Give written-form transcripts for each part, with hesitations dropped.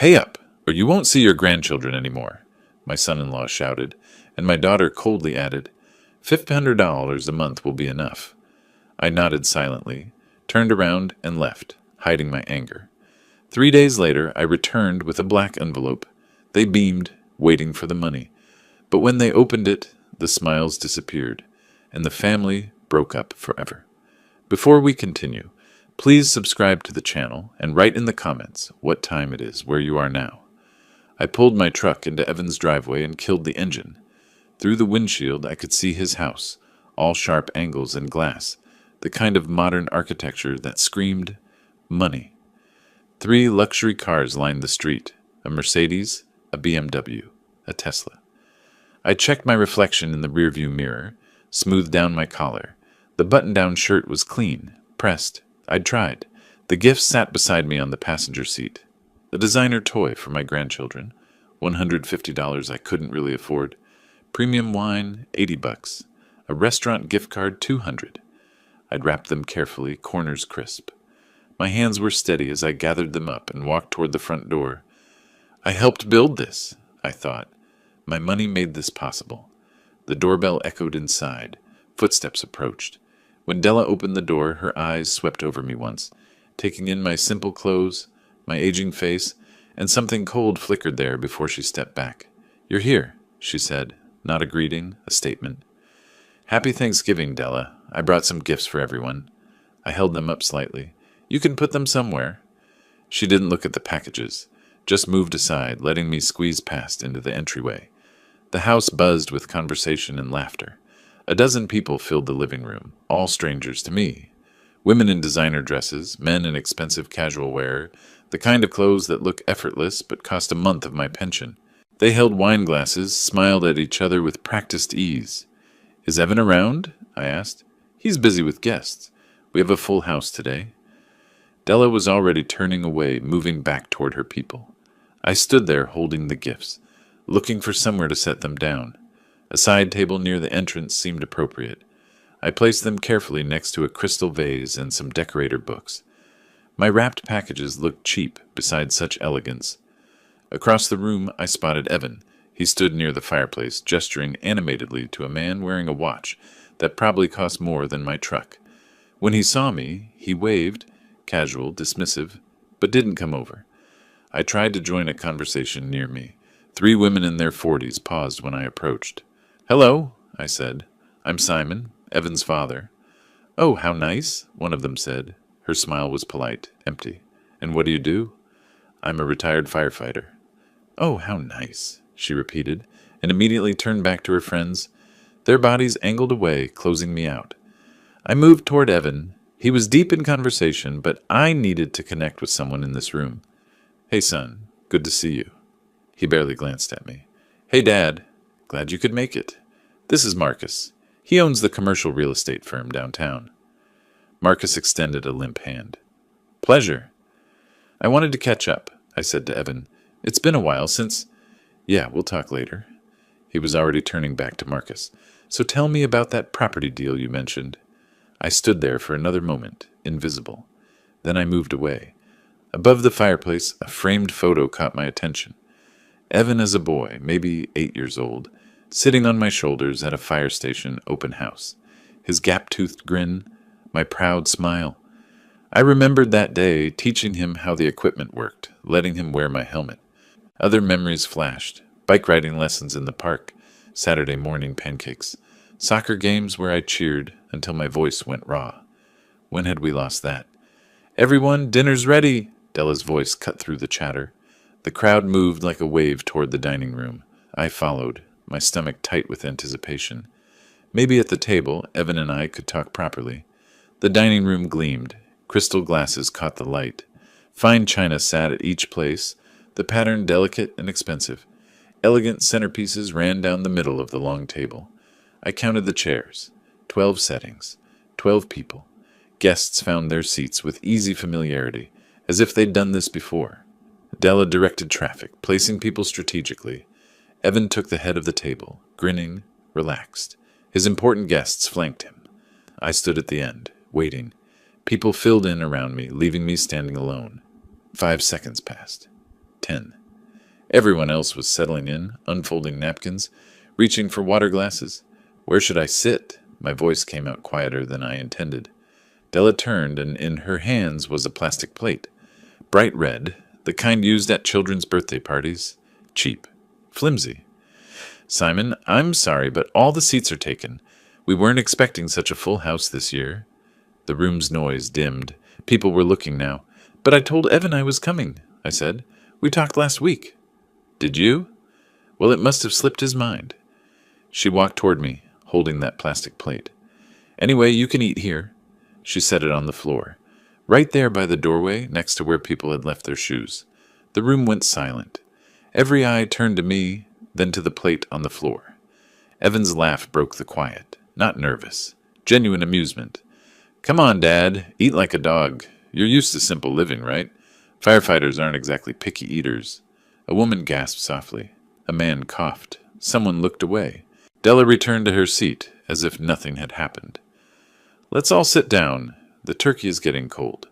"Pay up, or you won't see your grandchildren anymore," my son-in-law shouted, and my daughter coldly added, "$500 a month will be enough." I nodded silently, turned around, and left, hiding my anger. 3 days later, I returned with a black envelope. They beamed, waiting for the money. But when they opened it, the smiles disappeared, and the family broke up forever. Before we continue, please subscribe to the channel and write in the comments what time it is where you are now. I pulled my truck into Evan's driveway and killed the engine. Through the windshield, I could see his house, all sharp angles and glass, the kind of modern architecture that screamed money. 3 luxury cars lined the street, a Mercedes, a BMW, a Tesla. I checked my reflection in the rearview mirror, smoothed down my collar. The button-down shirt was clean, pressed. I'd tried. The gifts sat beside me on the passenger seat. A designer toy for my grandchildren, $150 I couldn't really afford. Premium wine, $80. A restaurant gift card, $200. I'd wrapped them carefully, corners crisp. My hands were steady as I gathered them up and walked toward the front door. I helped build this, I thought. My money made this possible. The doorbell echoed inside. Footsteps approached. When Della opened the door, her eyes swept over me once, taking in my simple clothes, my aging face, and something cold flickered there before she stepped back. "You're here," she said. Not a greeting, a statement. "Happy Thanksgiving, Della. I brought some gifts for everyone." I held them up slightly. "You can put them somewhere." She didn't look at the packages, just moved aside, letting me squeeze past into the entryway. The house buzzed with conversation and laughter. A dozen people filled the living room, all strangers to me. Women in designer dresses, men in expensive casual wear, the kind of clothes that look effortless but cost a month of my pension. They held wine glasses, smiled at each other with practiced ease. "Is Evan around?" I asked. "He's busy with guests. We have a full house today." Della was already turning away, moving back toward her people. I stood there holding the gifts, looking for somewhere to set them down. A side table near the entrance seemed appropriate. I placed them carefully next to a crystal vase and some decorator books. My wrapped packages looked cheap beside such elegance. Across the room, I spotted Evan. He stood near the fireplace, gesturing animatedly to a man wearing a watch that probably cost more than my truck. When he saw me, he waved, casual, dismissive, but didn't come over. I tried to join a conversation near me. 3 women in their 40s paused when I approached. "Hello," I said. "I'm Simon, Evan's father." "Oh, how nice," one of them said. Her smile was polite, empty. "And what do you do?" "I'm a retired firefighter." "Oh, how nice," she repeated, and immediately turned back to her friends. Their bodies angled away, closing me out. I moved toward Evan. He was deep in conversation, but I needed to connect with someone in this room. "Hey, son. Good to see you." He barely glanced at me. "Hey, Dad. Glad you could make it. This is Marcus. He owns the commercial real estate firm downtown." Marcus extended a limp hand. "Pleasure. I wanted to catch up," I said to Evan. "It's been a while since—" "Yeah, we'll talk later." He was already turning back to Marcus. "So tell me about that property deal you mentioned." I stood there for another moment, invisible. Then I moved away. Above the fireplace, a framed photo caught my attention. Evan as a boy, maybe 8 years old, sitting on my shoulders at a fire station open house. His gap-toothed grin, my proud smile. I remembered that day teaching him how the equipment worked, letting him wear my helmet. Other memories flashed. Bike riding lessons in the park, Saturday morning pancakes, soccer games where I cheered until my voice went raw. When had we lost that? "Everyone, dinner's ready!" Della's voice cut through the chatter. The crowd moved like a wave toward the dining room. I followed, my stomach tight with anticipation. Maybe at the table, Evan and I could talk properly. The dining room gleamed. Crystal glasses caught the light. Fine china sat at each place, the pattern delicate and expensive. Elegant centerpieces ran down the middle of the long table. I counted the chairs. 12 settings. 12 people. Guests found their seats with easy familiarity, as if they'd done this before. Della directed traffic, placing people strategically. Evan took the head of the table, grinning, relaxed. His important guests flanked him. I stood at the end, waiting. People filled in around me, leaving me standing alone. 5 seconds passed. 10. Everyone else was settling in, unfolding napkins, reaching for water glasses. Where should I sit? My voice came out quieter than I intended. Della turned, and in her hands was a plastic plate. Bright red, the kind used at children's birthday parties. Cheap. Flimsy. Simon, I'm sorry, but all the seats are taken. We weren't expecting such a full house this year. The room's noise dimmed. People were looking now. But I told Evan I was coming, I said. We talked last week. Did you? Well, it must have slipped his mind. She walked toward me, holding that plastic plate. Anyway, you can eat here. She set it on the floor, right there by the doorway next to where people had left their shoes. The room went silent. Every eye turned to me, then to the plate on the floor. Evan's laugh broke the quiet, not nervous, genuine amusement. Come on, Dad, eat like a dog. You're used to simple living, right? Firefighters aren't exactly picky eaters. A woman gasped softly. A man coughed. Someone looked away. Della returned to her seat, as if nothing had happened. Let's all sit down. The turkey is getting cold.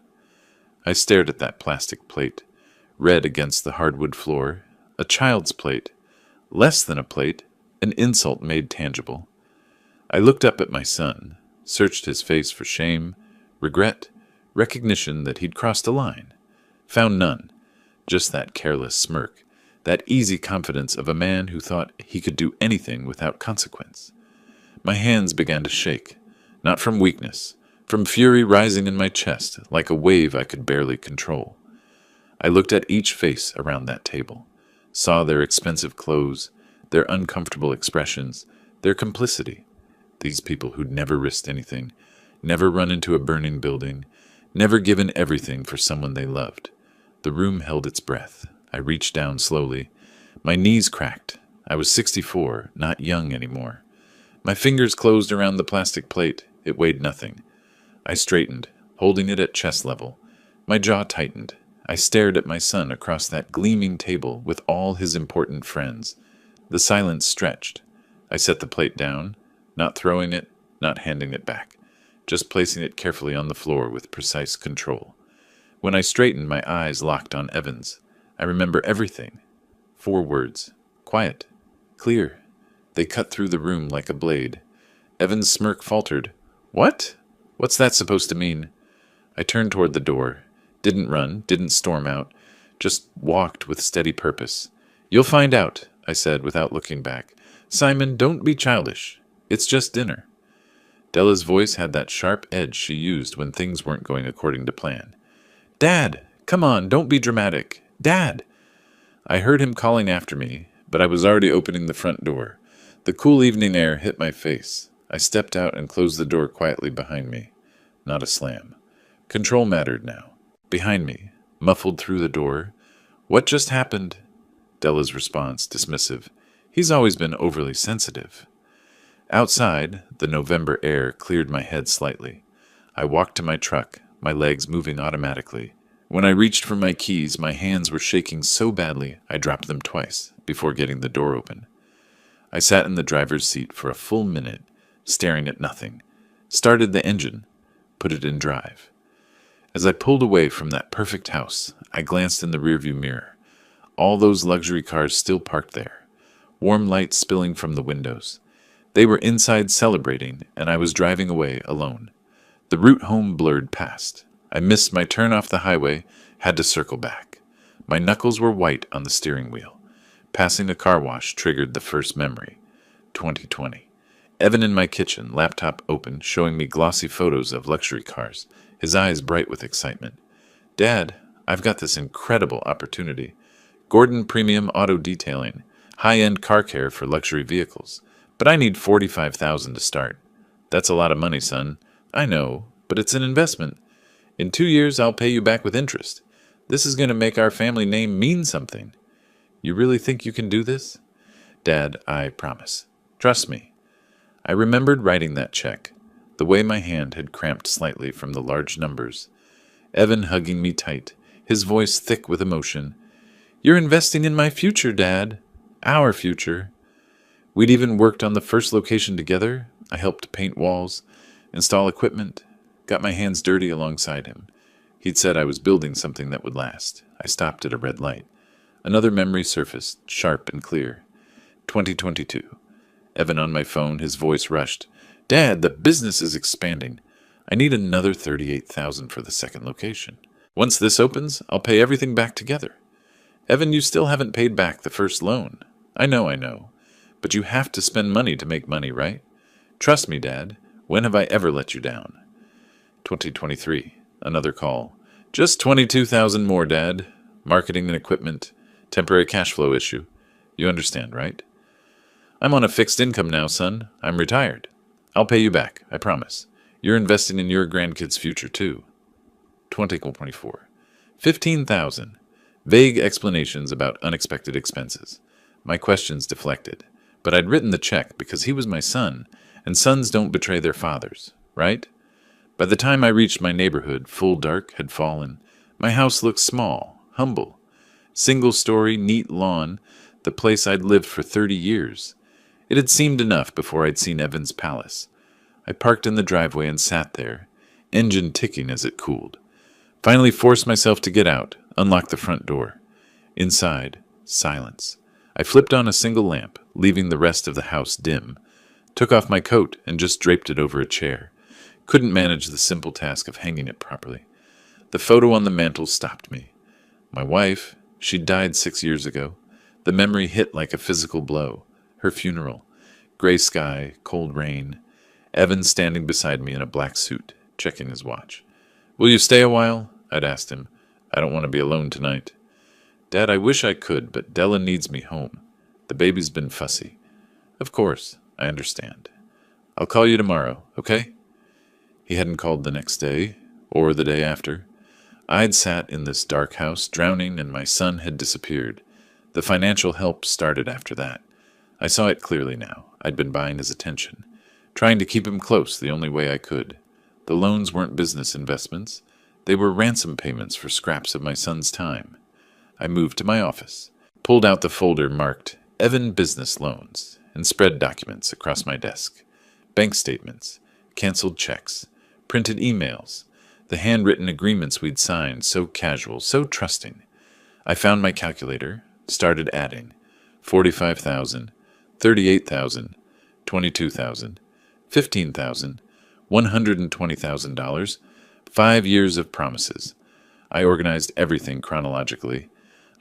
I stared at that plastic plate, red against the hardwood floor, a child's plate, less than a plate, an insult made tangible. I looked up at my son, searched his face for shame, regret, recognition that he'd crossed a line. Found none, just that careless smirk, that easy confidence of a man who thought he could do anything without consequence. My hands began to shake, not from weakness, from fury rising in my chest like a wave I could barely control. I looked at each face around that table, saw their expensive clothes, their uncomfortable expressions, their complicity. These people who'd never risked anything, never run into a burning building, never given everything for someone they loved. The room held its breath. I reached down slowly. My knees cracked. I was 64, not young anymore. My fingers closed around the plastic plate. It weighed nothing. I straightened, holding it at chest level. My jaw tightened. I stared at my son across that gleaming table with all his important friends. The silence stretched. I set the plate down, not throwing it, not handing it back, just placing it carefully on the floor with precise control. When I straightened, my eyes locked on Evan's. I remember everything. 4 words. Quiet. Clear. They cut through the room like a blade. Evan's smirk faltered. What? What's that supposed to mean? I turned toward the door. Didn't run, didn't storm out. Just walked with steady purpose. You'll find out, I said without looking back. Simon, don't be childish. It's just dinner. Della's voice had that sharp edge she used when things weren't going according to plan. Dad, come on, don't be dramatic. Dad! I heard him calling after me, but I was already opening the front door. The cool evening air hit my face. I stepped out and closed the door quietly behind me. Not a slam. Control mattered now. Behind me, muffled through the door. What just happened? Della's response, dismissive. He's always been overly sensitive. Outside, the November air cleared my head slightly. I walked to my truck, my legs moving automatically. When I reached for my keys, my hands were shaking so badly I dropped them twice before getting the door open. I sat in the driver's seat for a full minute, staring at nothing. Started the engine, put it in drive. As I pulled away from that perfect house, I glanced in the rearview mirror. All those luxury cars still parked there, warm light spilling from the windows. They were inside celebrating, and I was driving away alone. The route home blurred past. I missed my turn off the highway, had to circle back. My knuckles were white on the steering wheel. Passing a car wash triggered the first memory. 2020. Evan in my kitchen, laptop open, showing me glossy photos of luxury cars, his eyes bright with excitement. Dad, I've got this incredible opportunity. Gordon Premium Auto Detailing, high-end car care for luxury vehicles. But I need $45,000 to start. That's a lot of money, son. I know, but it's an investment. In 2 years, I'll pay you back with interest. This is going to make our family name mean something. You really think you can do this? Dad, I promise. Trust me. I remembered writing that check, the way my hand had cramped slightly from the large numbers. Evan hugging me tight, his voice thick with emotion. You're investing in my future, Dad. Our future. We'd even worked on the first location together. I helped paint walls, install equipment, got my hands dirty alongside him. He'd said I was building something that would last. I stopped at a red light. Another memory surfaced, sharp and clear. 2022. Evan on my phone, his voice rushed. Dad, the business is expanding. I need another $38,000 for the second location. Once this opens, I'll pay everything back together. Evan, you still haven't paid back the first loan. I know. But you have to spend money to make money, right? Trust me, Dad. When have I ever let you down? 2023. Another call. Just 22,000 more, Dad. Marketing and equipment. Temporary cash flow issue. You understand, right? I'm on a fixed income now, son. I'm retired. I'll pay you back, I promise. You're investing in your grandkids' future, too. 2024. 15,000. Vague explanations about unexpected expenses. My questions deflected. But I'd written the check because he was my son, and sons don't betray their fathers, right? By the time I reached my neighborhood, full dark had fallen. My house looked small, humble. Single-story, neat lawn, the place I'd lived for 30 years. It had seemed enough before I'd seen Evan's palace. I parked in the driveway and sat there, engine ticking as it cooled. Finally forced myself to get out, unlock the front door. Inside, silence. I flipped on a single lamp, leaving the rest of the house dim. Took off my coat and just draped it over a chair. Couldn't manage the simple task of hanging it properly. The photo on the mantel stopped me. My wife, she'd died 6 years ago. The memory hit like a physical blow. Her funeral. Gray sky, cold rain. Evan standing beside me in a black suit, checking his watch. Will you stay a while? I'd asked him. I don't want to be alone tonight. Dad, I wish I could, but Della needs me home. The baby's been fussy. Of course, I understand. I'll call you tomorrow, okay? He hadn't called the next day, or the day after. I'd sat in this dark house, drowning, and my son had disappeared. The financial help started after that. I saw it clearly now. I'd been buying his attention, trying to keep him close the only way I could. The loans weren't business investments. They were ransom payments for scraps of my son's time. I moved to my office, pulled out the folder marked Evan Business Loans, and spread documents across my desk. Bank statements, canceled checks, printed emails, the handwritten agreements we'd signed, so casual, so trusting. I found my calculator, started adding. 45,000, 38,000, 22,000, 15,000, $120,000, 5 years of promises. I organized everything chronologically,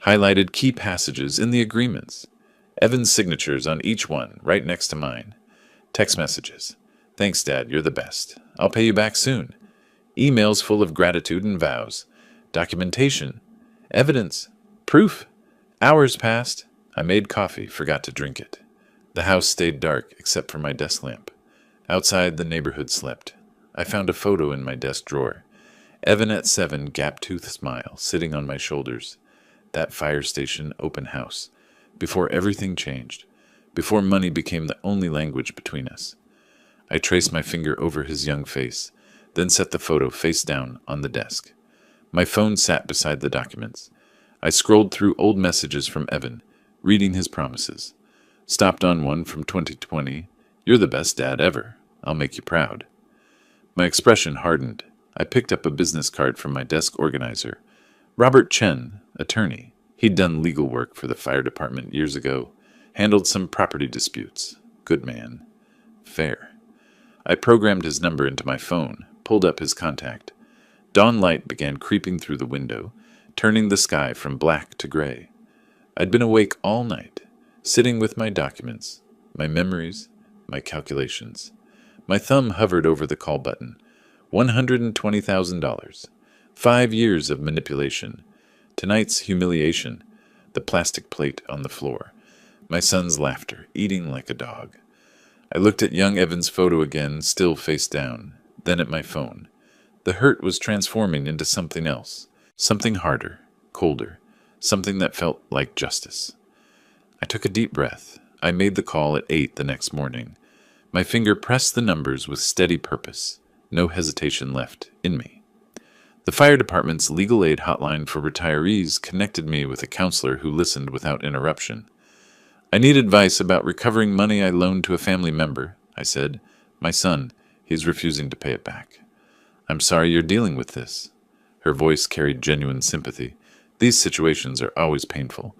highlighted key passages in the agreements, Evan's signatures on each one, right next to mine. Text messages. Thanks, Dad, you're the best. I'll pay you back soon. Emails full of gratitude and vows. Documentation. Evidence. Proof. Hours passed. I made coffee, forgot to drink it. The house stayed dark, except for my desk lamp. Outside, the neighborhood slept. I found a photo in my desk drawer. Evan at 7, gap-toothed smile, sitting on my shoulders. That fire station open house. Before everything changed. Before money became the only language between us. I traced my finger over his young face, then set the photo face down on the desk. My phone sat beside the documents. I scrolled through old messages from Evan, reading his promises. Stopped on one from 2020. You're the best dad ever. I'll make you proud. My expression hardened. I picked up a business card from my desk organizer. Robert Chen, attorney. He'd done legal work for the fire department years ago. Handled some property disputes. Good man. Fair. I programmed his number into my phone, pulled up his contact. Dawn light began creeping through the window, turning the sky from black to gray. I'd been awake all night, sitting with my documents, my memories, my calculations. My thumb hovered over the call button. $120,000. 5 years of manipulation. Tonight's humiliation. The plastic plate on the floor. My son's laughter, eating like a dog. I looked at young Evan's photo again, still face down, then at my phone. The hurt was transforming into something else. Something harder, colder. Something that felt like justice. I took a deep breath. I made the call at 8 the next morning. My finger pressed the numbers with steady purpose. No hesitation left in me. The fire department's legal aid hotline for retirees connected me with a counselor who listened without interruption. I need advice about recovering money I loaned to a family member, I said. My son, he's refusing to pay it back. I'm sorry you're dealing with this. Her voice carried genuine sympathy. These situations are always painful.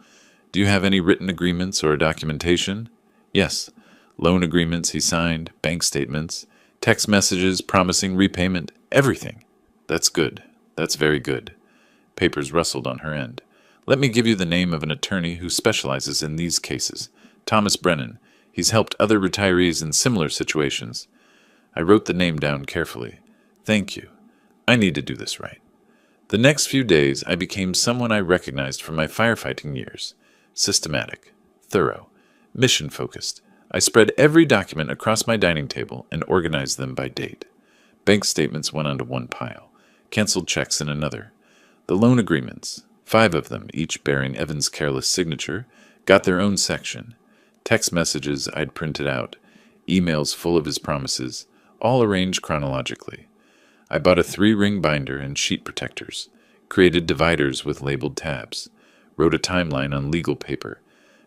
Do you have any written agreements or documentation? Yes. Loan agreements he signed, bank statements, text messages promising repayment, everything. That's good. That's very good. Papers rustled on her end. Let me give you the name of an attorney who specializes in these cases. Thomas Brennan. He's helped other retirees in similar situations. I wrote the name down carefully. Thank you. I need to do this right. The next few days, I became someone I recognized from my firefighting years. Systematic, thorough, mission-focused. I spread every document across my dining table and organized them by date. Bank statements went onto one pile, canceled checks in another. The loan agreements, 5 of them, each bearing Evan's careless signature, got their own section. Text messages I'd printed out, emails full of his promises, all arranged chronologically. I bought a 3-ring binder and sheet protectors, created dividers with labeled tabs, wrote a timeline on legal paper.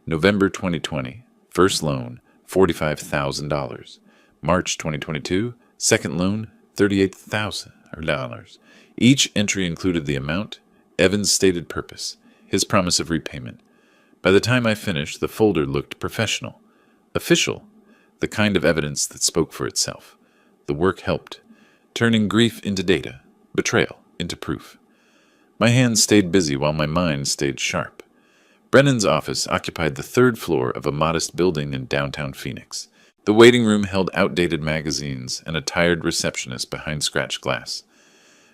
November 2020, first loan, $45,000. March 2022, second loan, $38,000. Each entry included the amount, Evan's stated purpose, his promise of repayment. By the time I finished, the folder looked professional, official, the kind of evidence that spoke for itself. The work helped, turning grief into data, betrayal into proof. My hands stayed busy while my mind stayed sharp. Brennan's office occupied the 3rd floor of a modest building in downtown Phoenix. The waiting room held outdated magazines and a tired receptionist behind scratched glass.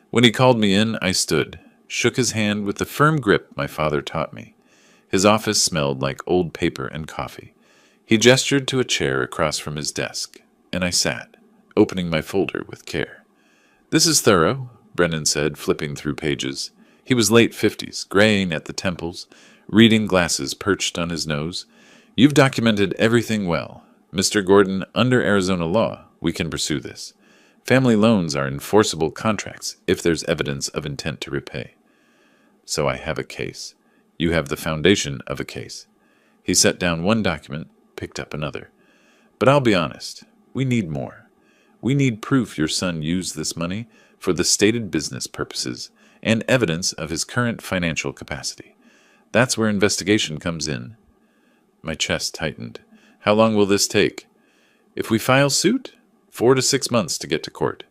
When he called me in, I stood, shook his hand with the firm grip my father taught me. His office smelled like old paper and coffee. He gestured to a chair across from his desk, and I sat, opening my folder with care. This is thorough, Brennan said, flipping through pages. He was late 50s, graying at the temples, reading glasses perched on his nose. You've documented everything well. Mr. Gordon, under Arizona law, we can pursue this. Family loans are enforceable contracts if there's evidence of intent to repay. So I have a case. You have the foundation of a case. He set down one document, picked up another. But I'll be honest, we need more. We need proof your son used this money for the stated business purposes and evidence of his current financial capacity. That's where investigation comes in. My chest tightened. How long will this take? If we file suit, 4 to 6 months to get to court.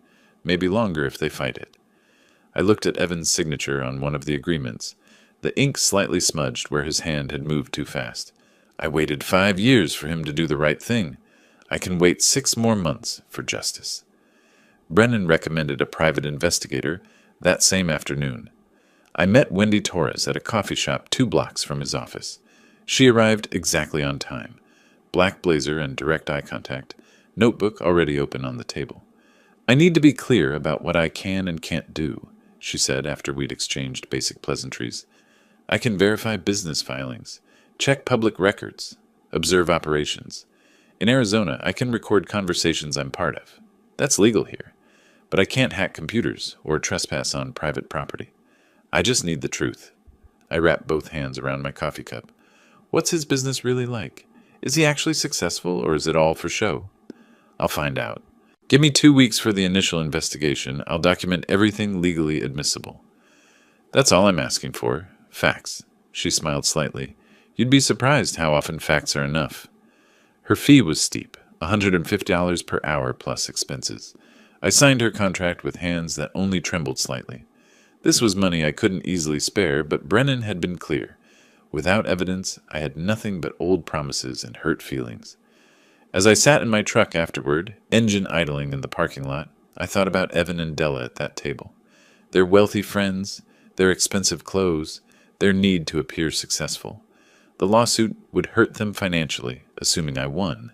Maybe longer if they fight it. I looked at Evan's signature on one of the agreements. The ink slightly smudged where his hand had moved too fast. I waited 5 years for him to do the right thing. I can wait 6 more months for justice. Brennan recommended a private investigator that same afternoon. I met Wendy Torres at a coffee shop 2 blocks from his office. She arrived exactly on time. Black blazer and direct eye contact, notebook already open on the table. I need to be clear about what I can and can't do, she said after we'd exchanged basic pleasantries. I can verify business filings, check public records, observe operations. In Arizona, I can record conversations I'm part of. That's legal here. But I can't hack computers or trespass on private property. I just need the truth. I wrapped both hands around my coffee cup. What's his business really like? Is he actually successful, or is it all for show? I'll find out. Give me 2 weeks for the initial investigation. I'll document everything legally admissible. That's all I'm asking for. Facts. She smiled slightly. You'd be surprised how often facts are enough. Her fee was steep, $150 per hour plus expenses. I signed her contract with hands that only trembled slightly. This was money I couldn't easily spare, but Brennan had been clear. Without evidence, I had nothing but old promises and hurt feelings. As I sat in my truck afterward, engine idling in the parking lot, I thought about Evan and Della at that table. Their wealthy friends, their expensive clothes, their need to appear successful. The lawsuit would hurt them financially, assuming I won.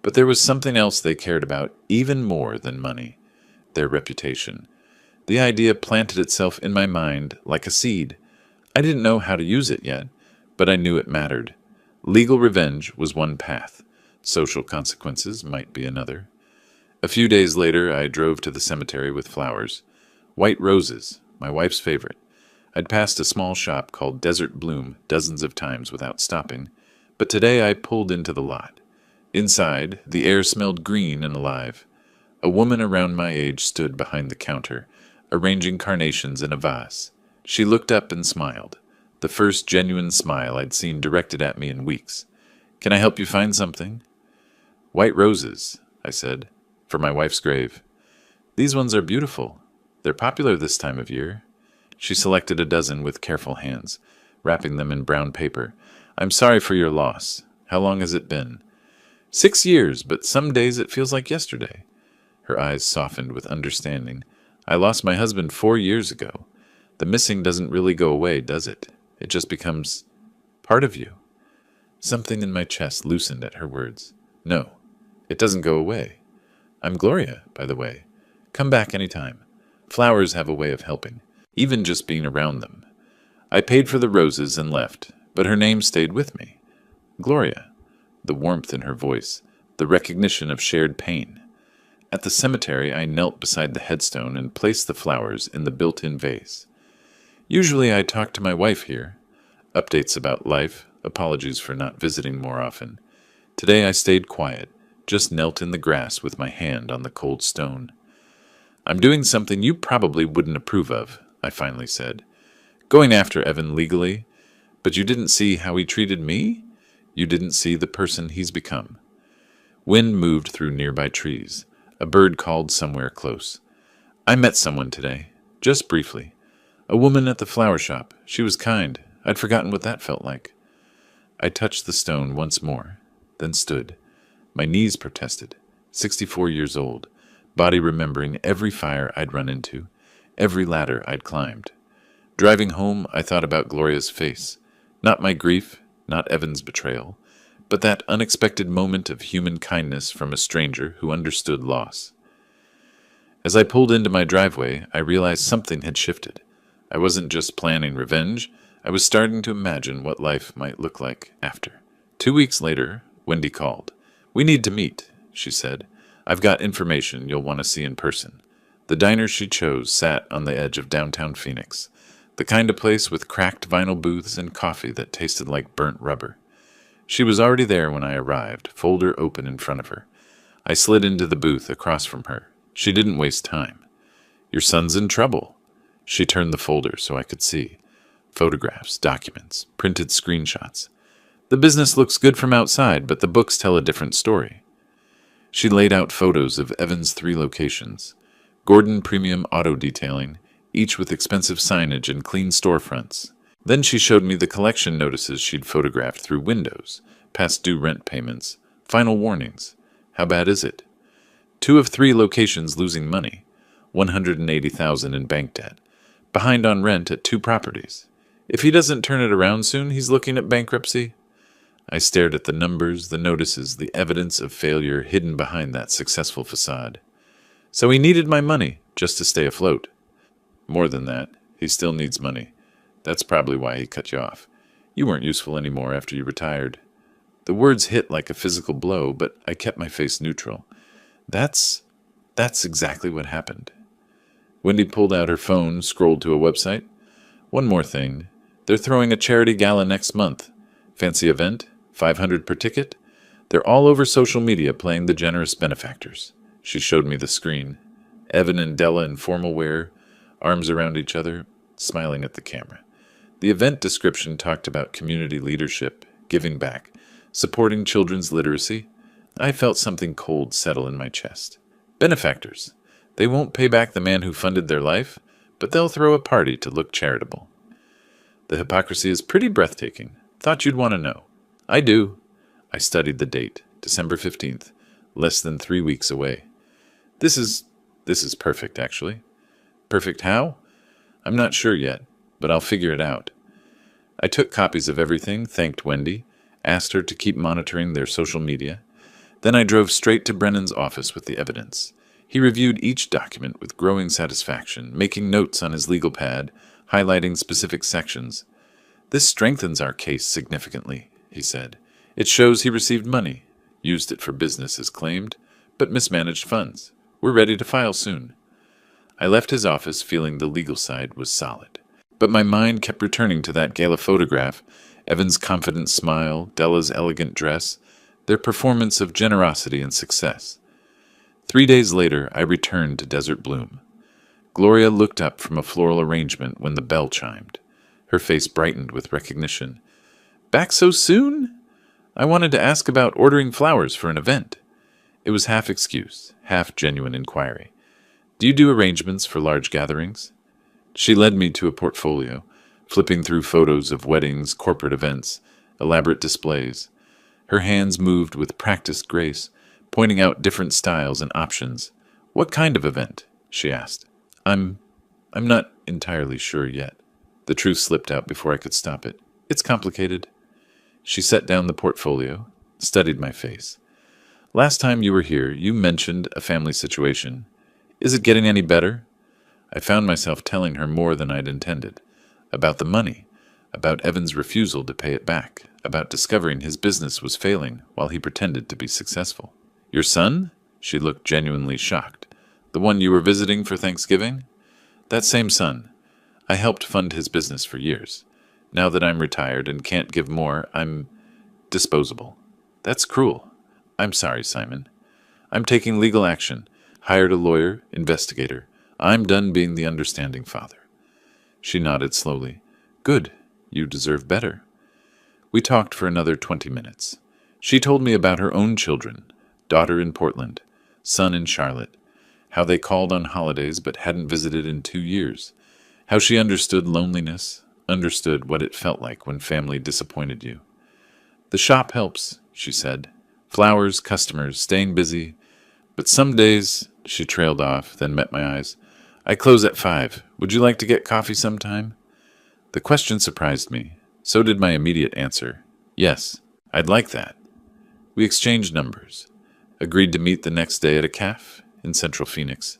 But there was something else they cared about even more than money. Their reputation. The idea planted itself in my mind like a seed. I didn't know how to use it yet, but I knew it mattered. Legal revenge was one path. Social consequences might be another. A few days later, I drove to the cemetery with flowers. White roses, my wife's favorite. I'd passed a small shop called Desert Bloom dozens of times without stopping, but today I pulled into the lot. Inside, the air smelled green and alive. A woman around my age stood behind the counter, arranging carnations in a vase. She looked up and smiled. the first genuine smile I'd seen directed at me in weeks. "Can I help you find something?" "White roses," I said, "for my wife's grave." "These ones are beautiful. They're popular this time of year." She selected a dozen with careful hands, wrapping them in brown paper. "I'm sorry for your loss. How long has it been?" "6 years, but some days it feels like yesterday." Her eyes softened with understanding. "I lost my husband 4 years ago. The missing doesn't really go away, does it? It just becomes part of you." Something in my chest loosened at her words. "No, it doesn't go away. I'm Gloria, by the way. Come back any time. Flowers have a way of helping, even just being around them." I paid for the roses and left, but her name stayed with me. Gloria. The warmth in her voice, the recognition of shared pain. At the cemetery, I knelt beside the headstone and placed the flowers in the built-in vase. Usually I talk to my wife here. Updates about life, apologies for not visiting more often. Today I stayed quiet, just knelt in the grass with my hand on the cold stone. "I'm doing something you probably wouldn't approve of," I finally said. "Going after Evan legally. But you didn't see how he treated me? You didn't see the person he's become." Wind moved through nearby trees. A bird called somewhere close. "I met someone today, just briefly. A woman at the flower shop. She was kind. I'd forgotten what that felt like." I touched the stone once more, then stood. My knees protested. 64 years old, body remembering every fire I'd run into, every ladder I'd climbed. Driving home, I thought about Gloria's face. Not my grief, not Evan's betrayal, but that unexpected moment of human kindness from a stranger who understood loss. As I pulled into my driveway, I realized something had shifted. I wasn't just planning revenge, I was starting to imagine what life might look like after. 2 weeks later, Wendy called. "We need to meet," she said. "I've got information you'll want to see in person." The diner she chose sat on the edge of downtown Phoenix, the kind of place with cracked vinyl booths and coffee that tasted like burnt rubber. She was already there when I arrived, folder open in front of her. I slid into the booth across from her. She didn't waste time. "Your son's in trouble." She turned the folder so I could see. Photographs, documents, printed screenshots. "The business looks good from outside, but the books tell a different story." She laid out photos of Evan's 3 locations. Gordon Premium Auto Detailing, each with expensive signage and clean storefronts. Then she showed me the collection notices she'd photographed through windows, past due rent payments, final warnings. How bad is it? 2 of 3 locations losing money, $180,000 in bank debt, behind on rent at 2 properties. If he doesn't turn it around soon, he's looking at bankruptcy. I stared at the numbers, the notices, the evidence of failure hidden behind that successful facade. So he needed my money just to stay afloat. More than that, he still needs money. That's probably why he cut you off. You weren't useful anymore after you retired. The words hit like a physical blow, but I kept my face neutral. That's exactly what happened. Wendy pulled out her phone, scrolled to a website. "One more thing. They're throwing a charity gala next month. Fancy event? $500 per ticket? They're all over social media playing the generous benefactors." She showed me the screen. Evan and Della in formal wear, arms around each other, smiling at the camera. The event description talked about community leadership, giving back, supporting children's literacy. I felt something cold settle in my chest. Benefactors. They won't pay back the man who funded their life, but they'll throw a party to look charitable. The hypocrisy is pretty breathtaking. Thought you'd want to know. I do. I studied the date, December 15th, less than 3 weeks away. This is perfect, actually. Perfect how? I'm not sure yet, but I'll figure it out. I took copies of everything, thanked Wendy, asked her to keep monitoring their social media. Then I drove straight to Brennan's office with the evidence. He reviewed each document with growing satisfaction, making notes on his legal pad, highlighting specific sections. "This strengthens our case significantly," he said. "It shows he received money, used it for business as claimed, but mismanaged funds. We're ready to file soon." I left his office feeling the legal side was solid. But my mind kept returning to that gala photograph, Evan's confident smile, Della's elegant dress, their performance of generosity and success. 3 days later, I returned to Desert Bloom. Gloria looked up from a floral arrangement when the bell chimed. Her face brightened with recognition. Back so soon? I wanted to ask about ordering flowers for an event. It was half excuse, half genuine inquiry. Do you do arrangements for large gatherings? She led me to a portfolio, flipping through photos of weddings, corporate events, elaborate displays. Her hands moved with practiced grace, pointing out different styles and options. What kind of event? She asked. I'm not entirely sure yet. The truth slipped out before I could stop it. It's complicated. She set down the portfolio, studied my face. Last time you were here, you mentioned a family situation. Is it getting any better? I found myself telling her more than I'd intended. About the money, about Evan's refusal to pay it back, about discovering his business was failing while he pretended to be successful. Your son? She looked genuinely shocked. The one you were visiting for Thanksgiving? That same son. I helped fund his business for years. Now that I'm retired and can't give more, I'm disposable. That's cruel. I'm sorry, Simon. I'm taking legal action. Hired a lawyer, investigator. I'm done being the understanding father. She nodded slowly. Good. You deserve better. We talked for another 20 minutes. She told me about her own children, daughter in Portland, son in Charlotte, how they called on holidays but hadn't visited in 2 years, how she understood loneliness, understood what it felt like when family disappointed you. The shop helps, she said. Flowers, customers, staying busy. But some days, she trailed off, then met my eyes. I close at 5. Would you like to get coffee sometime? The question surprised me. So did my immediate answer. Yes, I'd like that. We exchanged numbers. Agreed to meet the next day at a cafe in Central Phoenix.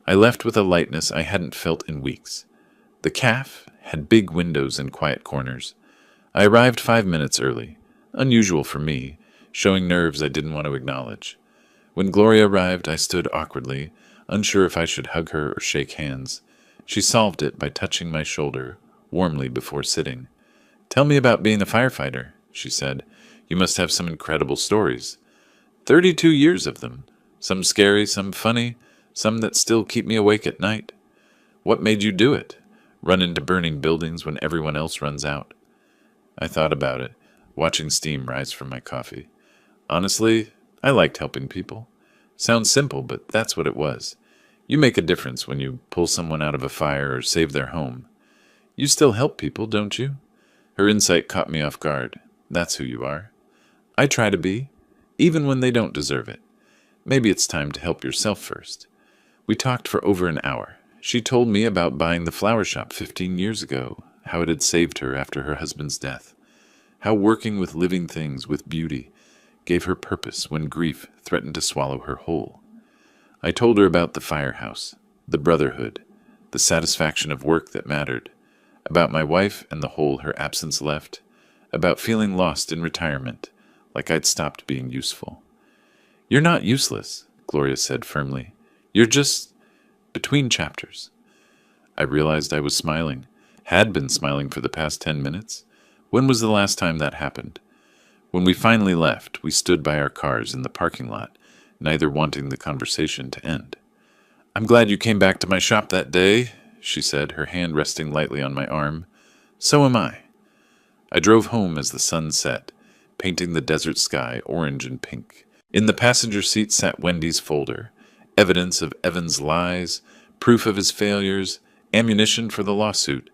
I left with a lightness I hadn't felt in weeks. The cafe had big windows and quiet corners. I arrived 5 minutes early, unusual for me, showing nerves I didn't want to acknowledge. When Gloria arrived, I stood awkwardly, unsure if I should hug her or shake hands. She solved it by touching my shoulder, warmly before sitting. Tell me about being a firefighter, she said. You must have some incredible stories. 32 years of them. Some scary, some funny, some that still keep me awake at night. What made you do it? Run into burning buildings when everyone else runs out? I thought about it, watching steam rise from my coffee. Honestly, I liked helping people. Sounds simple, but that's what it was. You make a difference when you pull someone out of a fire or save their home. You still help people, don't you? Her insight caught me off guard. That's who you are. I try to be, even when they don't deserve it. Maybe it's time to help yourself first. We talked for over an hour. She told me about buying the flower shop 15 years ago, how it had saved her after her husband's death, how working with living things with beauty gave her purpose when grief threatened to swallow her whole. I told her about the firehouse, the brotherhood, the satisfaction of work that mattered, about my wife and the hole her absence left, about feeling lost in retirement, like I'd stopped being useful. You're not useless, Gloria said firmly. You're just between chapters. I realized I was smiling, had been smiling for the past 10 minutes. When was the last time that happened? When we finally left, we stood by our cars in the parking lot, neither wanting the conversation to end. I'm glad you came back to my shop that day, she said, her hand resting lightly on my arm. So am I. I drove home as the sun set, painting the desert sky orange and pink. In the passenger seat sat Wendy's folder, evidence of Evan's lies, proof of his failures, ammunition for the lawsuit.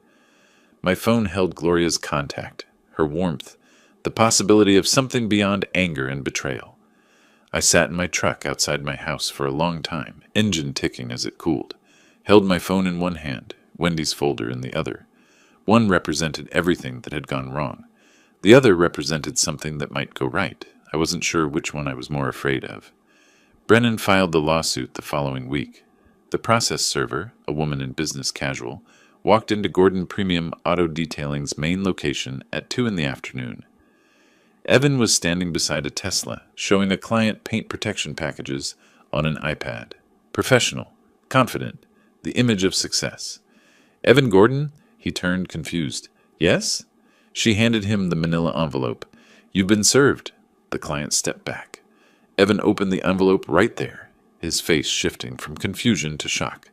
My phone held Gloria's contact, her warmth, the possibility of something beyond anger and betrayal. I sat in my truck outside my house for a long time, engine ticking as it cooled, held my phone in one hand, Wendy's folder in the other. One represented everything that had gone wrong. The other represented something that might go right. I wasn't sure which one I was more afraid of. Brennan filed the lawsuit the following week. The process server, a woman in business casual, walked into Gordon Premium Auto Detailing's main location at 2 in the afternoon. Evan was standing beside a Tesla, showing a client paint protection packages on an iPad. Professional, confident, the image of success. Evan Gordon? He turned, confused. Yes? She handed him the manila envelope. You've been served. The client stepped back. Evan opened the envelope right there, his face shifting from confusion to shock.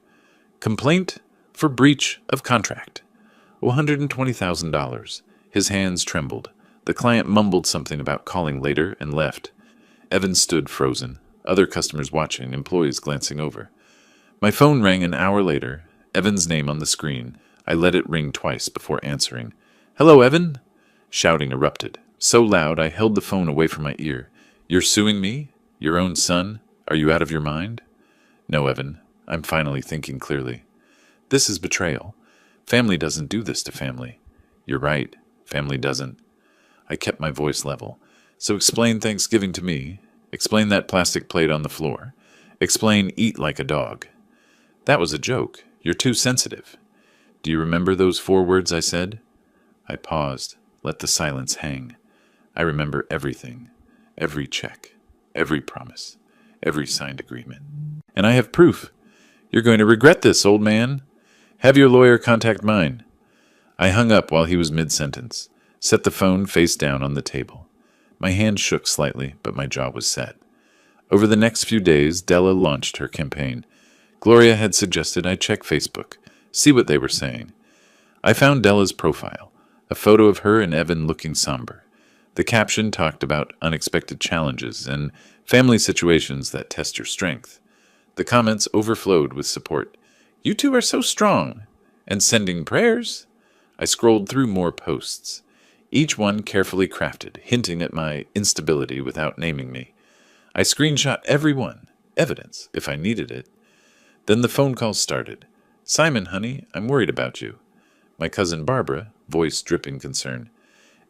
Complaint for breach of contract. $120,000. His hands trembled. The client mumbled something about calling later and left. Evan stood frozen, other customers watching, employees glancing over. My phone rang an hour later, Evan's name on the screen. I let it ring twice before answering. "Hello, Evan?" Shouting erupted. So loud I held the phone away from my ear. "You're suing me? Your own son? Are you out of your mind?" "No, Evan. I'm finally thinking clearly. This is betrayal. Family doesn't do this to family." "You're right. Family doesn't." I kept my voice level. "So explain Thanksgiving to me. Explain that plastic plate on the floor. Explain eat like a dog." "That was a joke. You're too sensitive." "Do you remember those 4 words I said?" I paused, let the silence hang. I remember everything. Every check. Every promise. Every signed agreement. "And I have proof. You're going to regret this, old man. Have your lawyer contact mine." I hung up while he was mid-sentence, set the phone face down on the table. My hand shook slightly, but my jaw was set. Over the next few days, Della launched her campaign. Gloria had suggested I check Facebook, see what they were saying. I found Della's profile, a photo of her and Evan looking somber. The caption talked about unexpected challenges and family situations that test your strength. The comments overflowed with support. "You two are so strong," and "sending prayers." I scrolled through more posts, each one carefully crafted, hinting at my instability without naming me. I screenshot every one, evidence, if I needed it. Then the phone calls started. "Simon, honey, I'm worried about you." My cousin Barbara, voice dripping concern.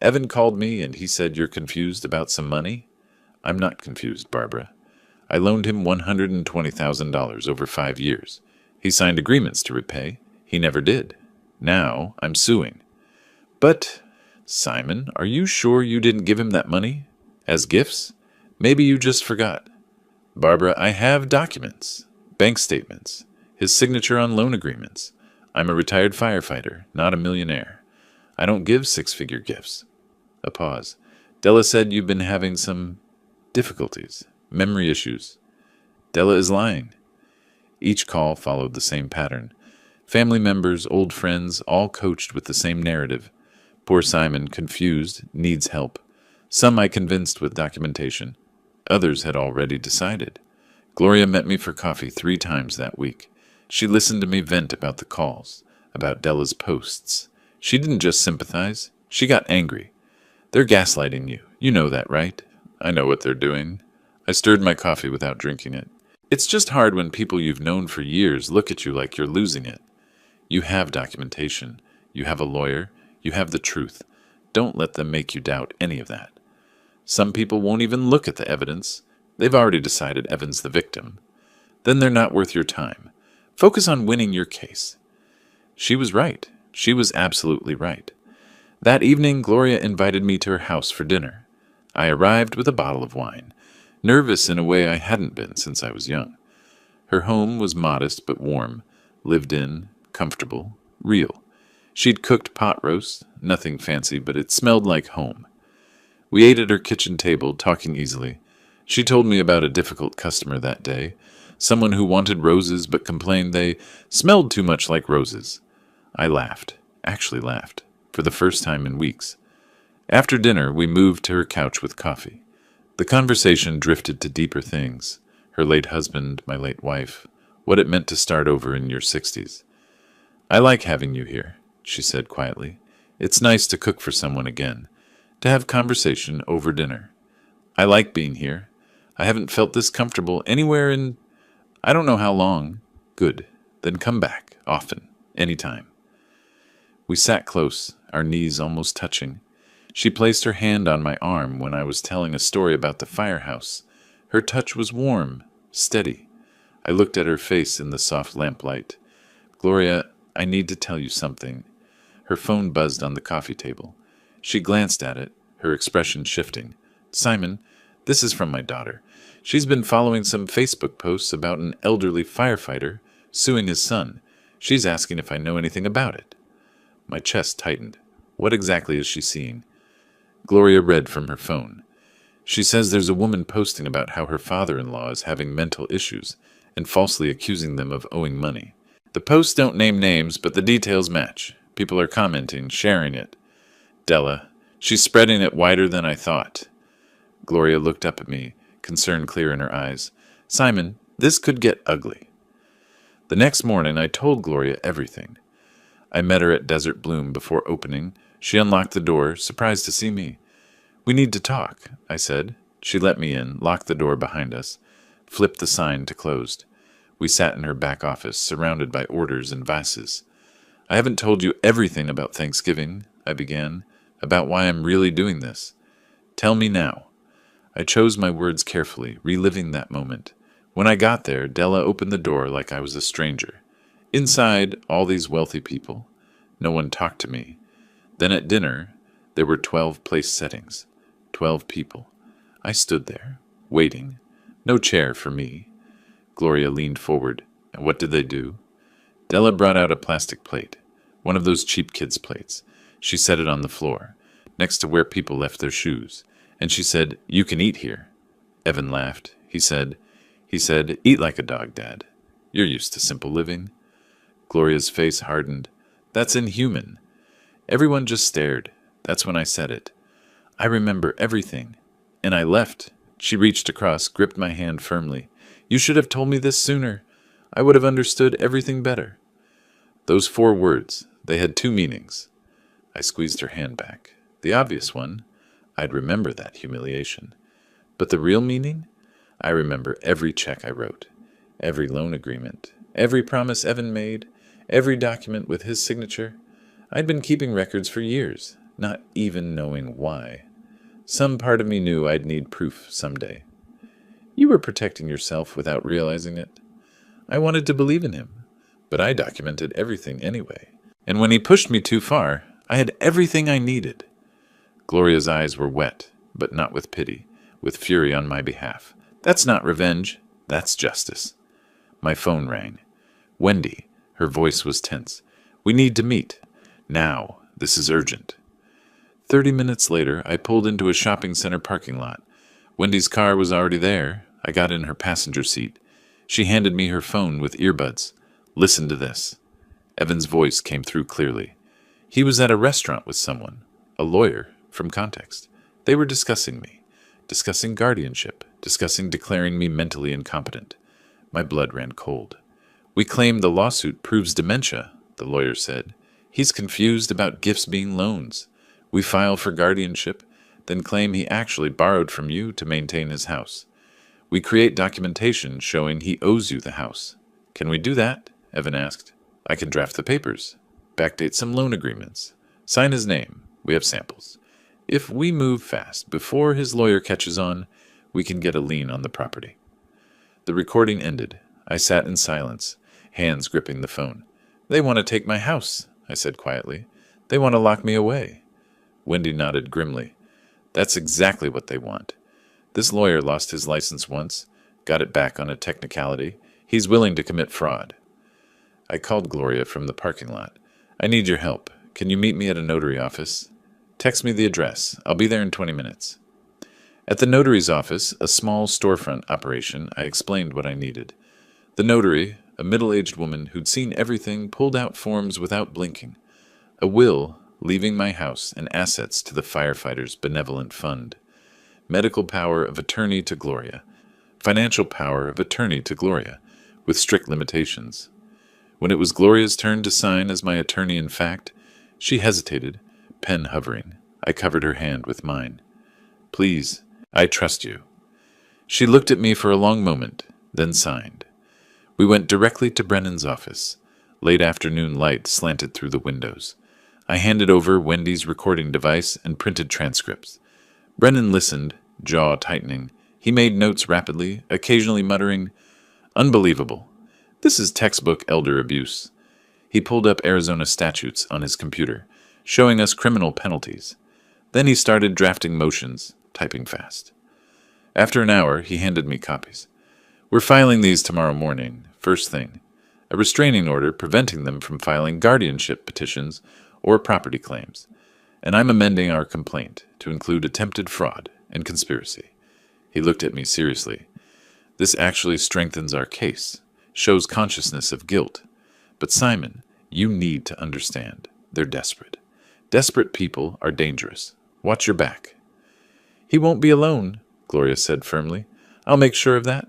"Evan called me and he said you're confused about some money." "I'm not confused, Barbara. I loaned him $120,000 over 5 years. He signed agreements to repay. He never did. Now I'm suing." "But, Simon, are you sure you didn't give him that money? As gifts? Maybe you just forgot." "Barbara, I have documents. Bank statements. His signature on loan agreements. I'm a retired firefighter, not a millionaire. I don't give 6-figure gifts." A pause. "Della said you've been having some difficulties, memory issues." "Della is lying." Each call followed the same pattern. Family members, old friends, all coached with the same narrative. Poor Simon, confused, needs help. Some I convinced with documentation. Others had already decided. Gloria met me for coffee 3 times that week. She listened to me vent about the calls, about Della's posts. She didn't just sympathize. She got angry. "They're gaslighting you. You know that, right?" "I know what they're doing." I stirred my coffee without drinking it. "It's just hard when people you've known for years look at you like you're losing it. You have documentation. You have a lawyer. You have the truth. Don't let them make you doubt any of that. Some people won't even look at the evidence. They've already decided Evan's the victim. Then they're not worth your time. Focus on winning your case." She was right. She was absolutely right. That evening, Gloria invited me to her house for dinner. I arrived with a bottle of wine, nervous in a way I hadn't been since I was young. Her home was modest but warm, lived in, comfortable, real. She'd cooked pot roast, nothing fancy, but it smelled like home. We ate at her kitchen table, talking easily. She told me about a difficult customer that day, someone who wanted roses but complained they smelled too much like roses. I laughed, actually laughed, for the first time in weeks. After dinner, we moved to her couch with coffee. The conversation drifted to deeper things. Her late husband, my late wife, what it meant to start over in your 60s. "I like having you here," she said quietly. "It's nice to cook for someone again, to have conversation over dinner. I like being here. I haven't felt this comfortable anywhere in I don't know how long." "Good. Then come back, often, anytime." We sat close, our knees almost touching. She placed her hand on my arm when I was telling a story about the firehouse. Her touch was warm, steady. I looked at her face in the soft lamplight. "Gloria, I need to tell you something." Her phone buzzed on the coffee table. She glanced at it, her expression shifting. "Simon, this is from my daughter. She's been following some Facebook posts about an elderly firefighter suing his son. She's asking if I know anything about it." My chest tightened. What exactly is she seeing? Gloria read from her phone. "She says there's a woman posting about how her father-in-law is having mental issues and falsely accusing them of owing money. The posts don't name names, but the details match. People are commenting, sharing it. Della, she's spreading it wider than I thought. Gloria looked up at me, concern clear in her eyes. Simon, this could get ugly. The next morning, I told Gloria everything. I met her at Desert Bloom before opening. She unlocked the door, surprised to see me. We need to talk, I said. She let me in, locked the door behind us, flipped the sign to closed. We sat in her back office, surrounded by orders and vases. I haven't told you everything about Thanksgiving, I began, about why I'm really doing this. Tell me now. I chose my words carefully, reliving that moment. When I got there, Della opened the door like I was a stranger. Inside, all these wealthy people. No one talked to me. Then at dinner, there were 12 place settings. 12 people. I stood there, waiting. No chair for me. Gloria leaned forward. And what did they do? Della brought out a plastic plate. One of those cheap kids' plates. She set it on the floor, next to where people left their shoes. And she said, "You can eat here." Evan laughed. He said, "Eat like a dog, Dad. You're used to simple living." Gloria's face hardened. That's inhuman. Everyone just stared. That's when I said it. I remember everything. And I left. She reached across, gripped my hand firmly. You should have told me this sooner. I would have understood everything better. Those 4 words, they had 2 meanings. I squeezed her hand back. The obvious one, I'd remember that humiliation. But the real meaning? I remember every check I wrote, every loan agreement, every promise Evan made, every document with his signature. I'd been keeping records for years, not even knowing why. Some part of me knew I'd need proof someday. You were protecting yourself without realizing it. I wanted to believe in him, but I documented everything anyway. And when he pushed me too far, I had everything I needed. Gloria's eyes were wet, but not with pity, with fury on my behalf. That's not revenge. That's justice. My phone rang. Wendy. Her voice was tense. We need to meet. Now. This is urgent. 30 minutes later, I pulled into a shopping center parking lot. Wendy's car was already there. I got in her passenger seat. She handed me her phone with earbuds. Listen to this. Evan's voice came through clearly. He was at a restaurant with someone, a lawyer, from context. They were discussing me, discussing guardianship, discussing declaring me mentally incompetent. My blood ran cold. We claim the lawsuit proves dementia, the lawyer said. He's confused about gifts being loans. We file for guardianship, then claim he actually borrowed from you to maintain his house. We create documentation showing he owes you the house. Can we do that? Evan asked. I can draft the papers, backdate some loan agreements, sign his name. We have samples. If we move fast before his lawyer catches on, we can get a lien on the property. The recording ended. I sat in silence, hands gripping the phone. They want to take my house, I said quietly. They want to lock me away. Wendy nodded grimly. That's exactly what they want. This lawyer lost his license once, got it back on a technicality. He's willing to commit fraud. I called Gloria from the parking lot. I need your help. Can you meet me at a notary office? Text me the address. I'll be there in 20 minutes. At the notary's office, a small storefront operation, I explained what I needed. The notary, a middle-aged woman who'd seen everything, pulled out forms without blinking. A will, leaving my house and assets to the firefighters' benevolent fund. Medical power of attorney to Gloria. Financial power of attorney to Gloria, with strict limitations. When it was Gloria's turn to sign as my attorney in fact, she hesitated, pen hovering. I covered her hand with mine. Please, I trust you. She looked at me for a long moment, then signed. We went directly to Brennan's office. Late afternoon light slanted through the windows. I handed over Wendy's recording device and printed transcripts. Brennan listened, jaw tightening. He made notes rapidly, occasionally muttering, "Unbelievable. This is textbook elder abuse." He pulled up Arizona statutes on his computer, showing us criminal penalties. Then he started drafting motions, typing fast. After an hour, he handed me copies. We're filing these tomorrow morning, first thing. A restraining order preventing them from filing guardianship petitions or property claims. And I'm amending our complaint to include attempted fraud and conspiracy. He looked at me seriously. This actually strengthens our case, shows consciousness of guilt. But Simon, you need to understand. They're desperate. Desperate people are dangerous. Watch your back. He won't be alone, Gloria said firmly. I'll make sure of that.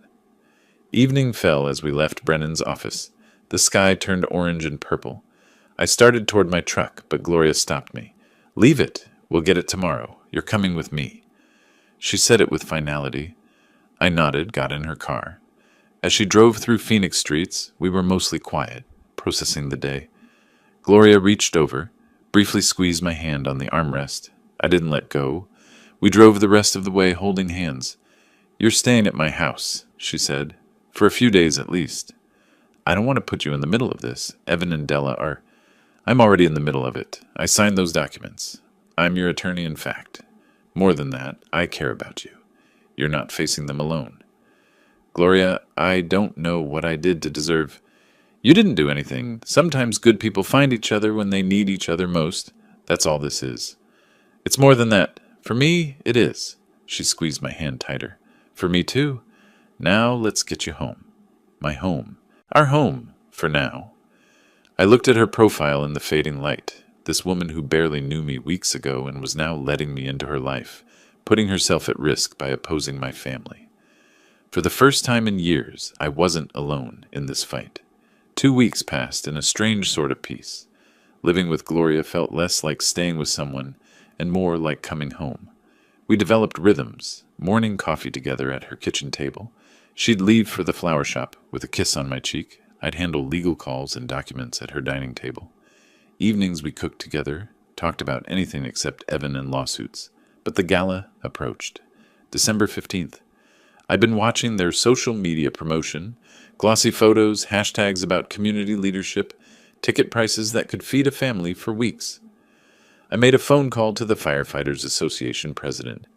Evening fell as we left Brennan's office. The sky turned orange and purple. I started toward my truck, but Gloria stopped me. Leave it. We'll get it tomorrow. You're coming with me. She said it with finality. I nodded, got in her car. As she drove through Phoenix streets, we were mostly quiet, processing the day. Gloria reached over, briefly squeezed my hand on the armrest. I didn't let go. We drove the rest of the way holding hands. You're staying at my house, she said, for a few days at least. I don't want to put you in the middle of this. Evan and Della are... I'm already in the middle of it. I signed those documents. I'm your attorney in fact. More than that, I care about you. You're not facing them alone. Gloria, I don't know what I did to deserve... You didn't do anything. Sometimes good people find each other when they need each other most. That's all this is. It's more than that. For me, it is. She squeezed my hand tighter. For me too. Now let's get you home. My home. Our home, for now. I looked at her profile in the fading light. This woman who barely knew me weeks ago and was now letting me into her life, putting herself at risk by opposing my family. For the first time in years, I wasn't alone in this fight. 2 weeks passed in a strange sort of peace. Living with Gloria felt less like staying with someone and more like coming home. We developed rhythms, morning coffee together at her kitchen table. She'd leave for the flower shop with a kiss on my cheek. I'd handle legal calls and documents at her dining table. Evenings we cooked together, talked about anything except Evan and lawsuits. But the gala approached. December 15th. I'd been watching their social media promotion, glossy photos, hashtags about community leadership, ticket prices that could feed a family for weeks. I made a phone call to the Firefighters Association president.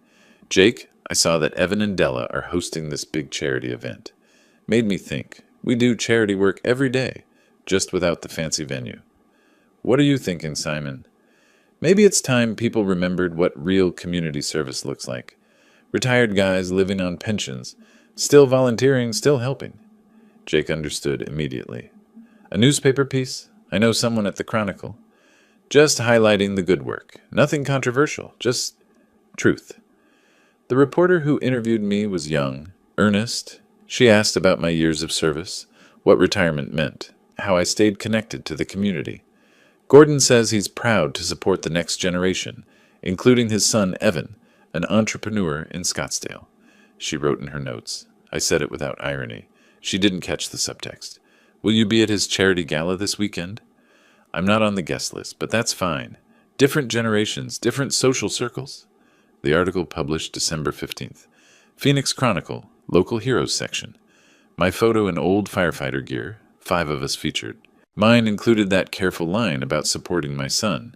Jake, I saw that Evan and Della are hosting this big charity event. Made me think, we do charity work every day, just without the fancy venue. What are you thinking, Simon? Maybe it's time people remembered what real community service looks like. Retired guys living on pensions, still volunteering, still helping. Jake understood immediately. A newspaper piece? I know someone at the Chronicle. Just highlighting the good work. Nothing controversial, just truth. The reporter who interviewed me was young, earnest. She asked about my years of service, what retirement meant, how I stayed connected to the community. Gordon says he's proud to support the next generation, including his son Evan, an entrepreneur in Scottsdale. She wrote in her notes. I said it without irony. She didn't catch the subtext. Will you be at his charity gala this weekend? I'm not on the guest list, but that's fine. Different generations, different social circles. The article published December 15th. Phoenix Chronicle, Local Heroes section. My photo in old firefighter gear, 5 of us featured. Mine included that careful line about supporting my son.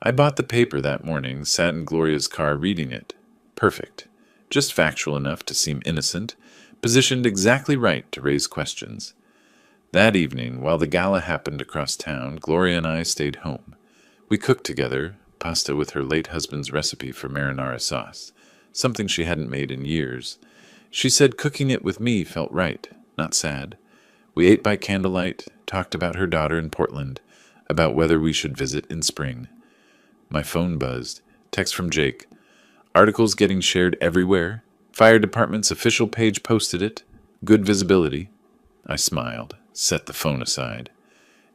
I bought the paper that morning, sat in Gloria's car reading it. Perfect. Just factual enough to seem innocent, positioned exactly right to raise questions. That evening, while the gala happened across town, Gloria and I stayed home. We cooked together, pasta with her late husband's recipe for marinara sauce, something she hadn't made in years. She said cooking it with me felt right, not sad. We ate by candlelight, talked about her daughter in Portland, about whether we should visit in spring. My phone buzzed. Text from Jake. Articles getting shared everywhere. Fire department's official page posted it. Good visibility. I smiled, set the phone aside.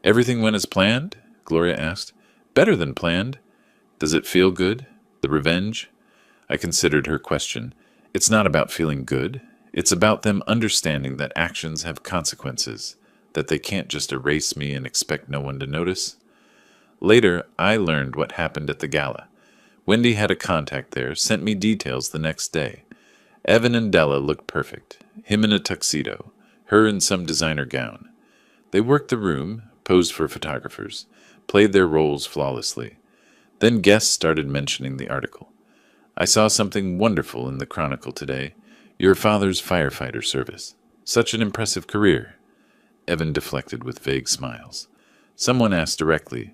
Everything went as planned? Gloria asked. Better than planned. Does it feel good? The revenge? I considered her question. It's not about feeling good. It's about them understanding that actions have consequences, that they can't just erase me and expect no one to notice. Later, I learned what happened at the gala. Wendy had a contact there, sent me details the next day. Evan and Della looked perfect, him in a tuxedo, her in some designer gown. They worked the room, posed for photographers, played their roles flawlessly. Then guests started mentioning the article. I saw something wonderful in the Chronicle today. Your father's firefighter service. Such an impressive career. Evan deflected with vague smiles. Someone asked directly,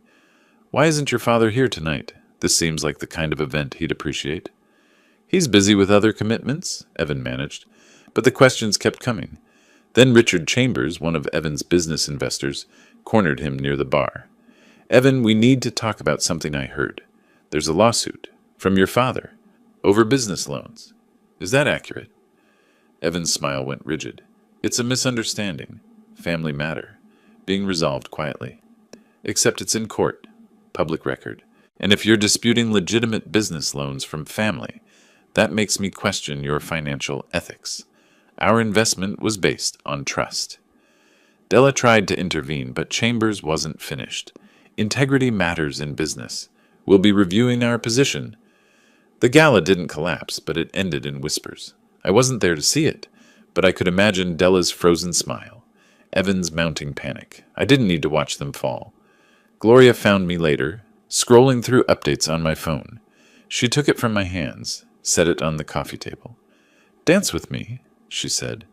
Why isn't your father here tonight? This seems like the kind of event he'd appreciate. He's busy with other commitments, Evan managed, but the questions kept coming. Then Richard Chambers, one of Evan's business investors, cornered him near the bar. Evan, we need to talk about something I heard. There's a lawsuit from your father over business loans. Is that accurate? Evan's smile went rigid. It's a misunderstanding. Family matter. Being resolved quietly. Except it's in court. Public record. And if you're disputing legitimate business loans from family, that makes me question your financial ethics. Our investment was based on trust. Della tried to intervene, but Chambers wasn't finished. Integrity matters in business. We'll be reviewing our position. The gala didn't collapse, but it ended in whispers. I wasn't there to see it, but I could imagine Della's frozen smile, Evan's mounting panic. I didn't need to watch them fall. Gloria found me later, scrolling through updates on my phone. She took it from my hands, set it on the coffee table. "Dance with me," she said.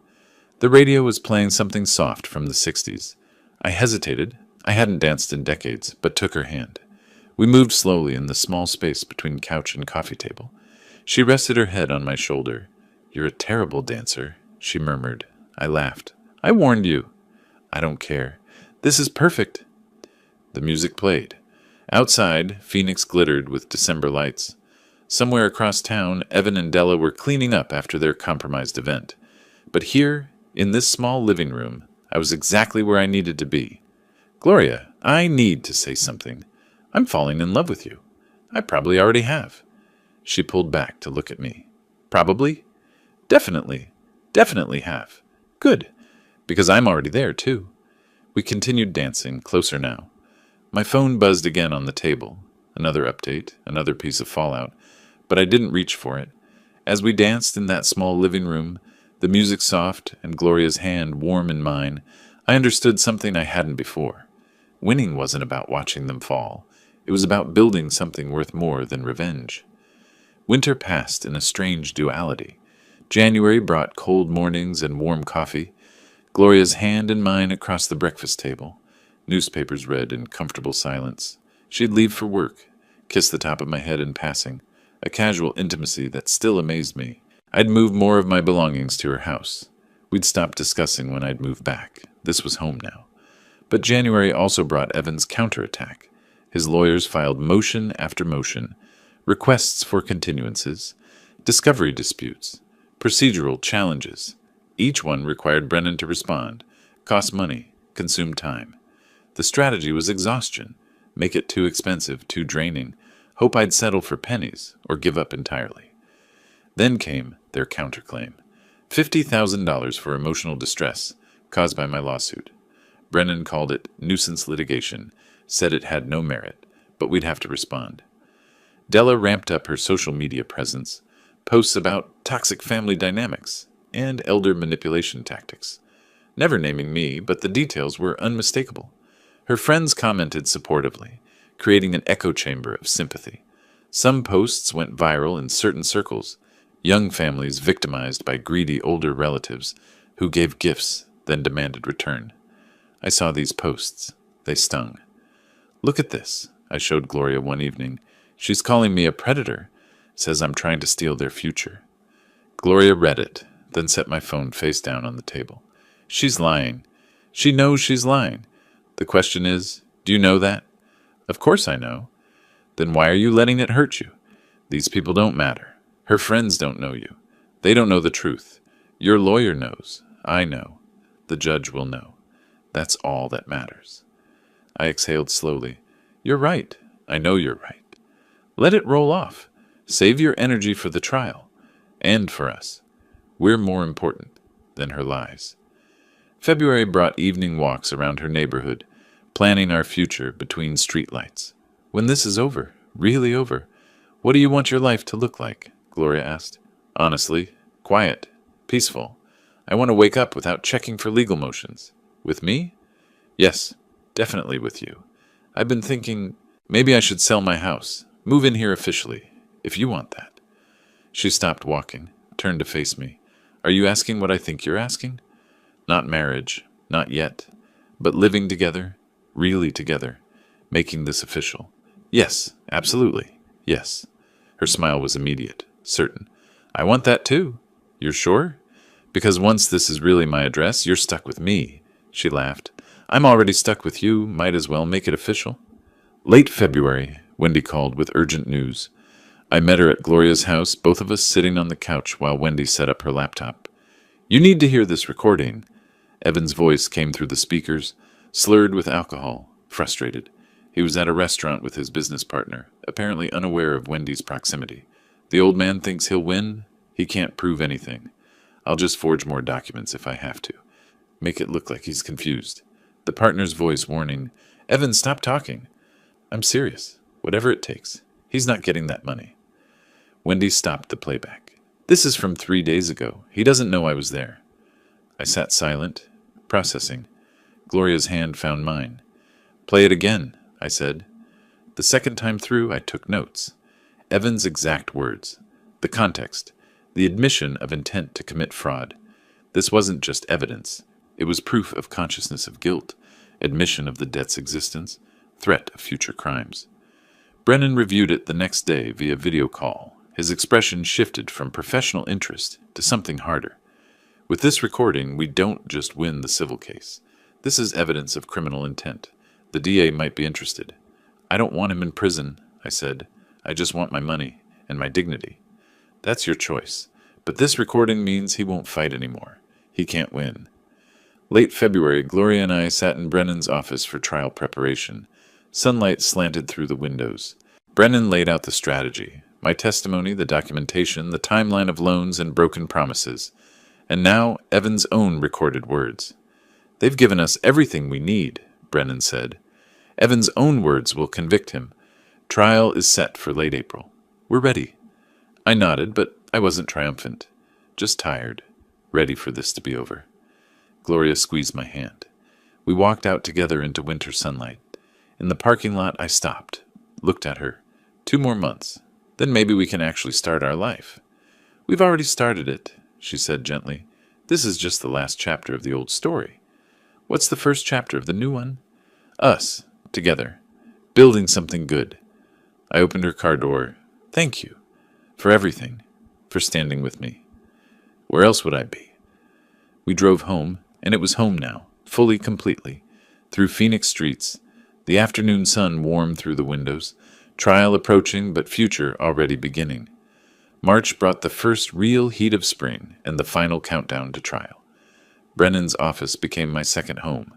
The radio was playing something soft from the 60s. I hesitated. I hadn't danced in decades, but took her hand. We moved slowly in the small space between couch and coffee table. She rested her head on my shoulder. "You're a terrible dancer," she murmured. I laughed. "I warned you." "I don't care. This is perfect." The music played. Outside, Phoenix glittered with December lights. Somewhere across town, Evan and Della were cleaning up after their compromised event. But here, in this small living room, I was exactly where I needed to be. "Gloria, I need to say something. I'm falling in love with you. I probably already have." She pulled back to look at me. "Probably? Definitely. Definitely have. Good. Because I'm already there, too." We continued dancing, closer now. My phone buzzed again on the table. Another update, another piece of fallout. But I didn't reach for it. As we danced in that small living room, the music soft and Gloria's hand warm in mine, I understood something I hadn't before. Winning wasn't about watching them fall. It was about building something worth more than revenge. Winter passed in a strange duality. January brought cold mornings and warm coffee, Gloria's hand in mine across the breakfast table, newspapers read in comfortable silence. She'd leave for work, kiss the top of my head in passing, a casual intimacy that still amazed me. I'd moved more of my belongings to her house. We'd stopped discussing when I'd moved back. This was home now. But January also brought Evan's counterattack. His lawyers filed motion after motion, requests for continuances, discovery disputes, procedural challenges. Each one required Brennan to respond, cost money, consume time. The strategy was exhaustion. Make it too expensive, too draining, hope I'd settle for pennies, or give up entirely. Then came their counterclaim. $50,000 for emotional distress caused by my lawsuit. Brennan called it nuisance litigation, said it had no merit, but we'd have to respond. Della ramped up her social media presence, posts about toxic family dynamics and elder manipulation tactics. Never naming me, but the details were unmistakable. Her friends commented supportively, creating an echo chamber of sympathy. Some posts went viral in certain circles, young families victimized by greedy older relatives who gave gifts, then demanded return. I saw these posts. They stung. "Look at this," I showed Gloria one evening. "She's calling me a predator, says I'm trying to steal their future." Gloria read it, then set my phone face down on the table. "She's lying. She knows she's lying. The question is, do you know that?" "Of course I know." "Then why are you letting it hurt you? These people don't matter. Her friends don't know you. They don't know the truth. Your lawyer knows. I know. The judge will know. That's all that matters." I exhaled slowly. "You're right. I know you're right. Let it roll off. Save your energy for the trial. And for us. We're more important than her lies." February brought evening walks around her neighborhood, planning our future between streetlights. "When this is over, really over, what do you want your life to look like?" Gloria asked. "Honestly, quiet, peaceful. I want to wake up without checking for legal motions." "With me?" "Yes, definitely with you. I've been thinking maybe I should sell my house, move in here officially, if you want that." She stopped walking, turned to face me. "Are you asking what I think you're asking?" "Not marriage, not yet, but living together, really together, making this official." "Yes, absolutely, yes." Her smile was immediate, certain. "I want that too." "You're sure? Because once this is really my address, you're stuck with me." She laughed. "I'm already stuck with you, might as well make it official." Late February, Wendy called with urgent news. I met her at Gloria's house, both of us sitting on the couch while Wendy set up her laptop. You need to hear this recording. Evan's voice came through the speakers, slurred with alcohol, frustrated. He was at a restaurant with his business partner, apparently unaware of Wendy's proximity. The old man thinks he'll win. He can't prove anything. I'll just forge more documents if I have to. Make it look like he's confused. The partner's voice warning, Evan, stop talking. I'm serious. Whatever it takes. He's not getting that money. Wendy stopped the playback. This is from 3 days ago. He doesn't know I was there. I sat silent, processing. Gloria's hand found mine. Play it again, I said. The second time through, I took notes. Evan's exact words. The context. The admission of intent to commit fraud. This wasn't just evidence. It was proof of consciousness of guilt, admission of the debt's existence, threat of future crimes. Brennan reviewed it the next day via video call. His expression shifted from professional interest to something harder. With this recording, we don't just win the civil case. This is evidence of criminal intent. The DA might be interested. I don't want him in prison, I said. I just want my money and my dignity. That's your choice. But this recording means he won't fight anymore. He can't win. Late February, Gloria and I sat in Brennan's office for trial preparation. Sunlight slanted through the windows. Brennan laid out the strategy. My testimony, the documentation, the timeline of loans and broken promises. And now, Evan's own recorded words. They've given us everything we need, Brennan said. Evan's own words will convict him. Trial is set for late April. We're ready. I nodded, but I wasn't triumphant. Just tired. Ready for this to be over. Gloria squeezed my hand. We walked out together into winter sunlight. In the parking lot, I stopped, looked at her. 2 more months. Then maybe we can actually start our life. We've already started it, she said gently. This is just the last chapter of the old story. What's the first chapter of the new one? Us, together, building something good. I opened her car door. Thank you. For everything. For standing with me. Where else would I be? We drove home, and it was home now, fully, completely, through Phoenix streets, the afternoon sun warm through the windows, trial approaching but future already beginning. March brought the first real heat of spring and the final countdown to trial. Brennan's office became my second home.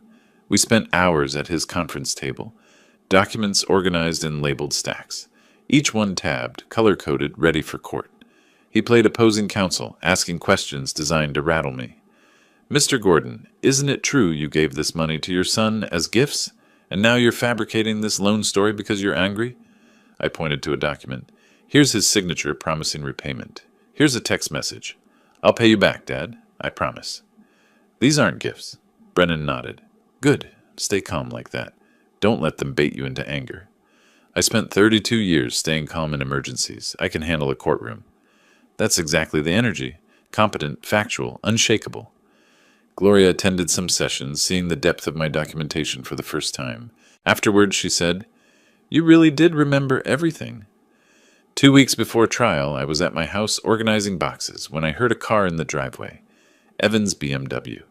We spent hours at his conference table, documents organized in labeled stacks, each one tabbed, color-coded, ready for court. He played opposing counsel, asking questions designed to rattle me. Mr. Gordon, isn't it true you gave this money to your son as gifts, and now you're fabricating this loan story because you're angry? I pointed to a document. Here's his signature promising repayment. Here's a text message. I'll pay you back, Dad. I promise. These aren't gifts. Brennan nodded. Good. Stay calm like that. Don't let them bait you into anger. I spent 32 years staying calm in emergencies. I can handle a courtroom. That's exactly the energy. Competent, factual, unshakable. Gloria attended some sessions, seeing the depth of my documentation for the first time. Afterwards, she said, You really did remember everything. 2 weeks before trial, I was at my house organizing boxes when I heard a car in the driveway. Evan's BMW.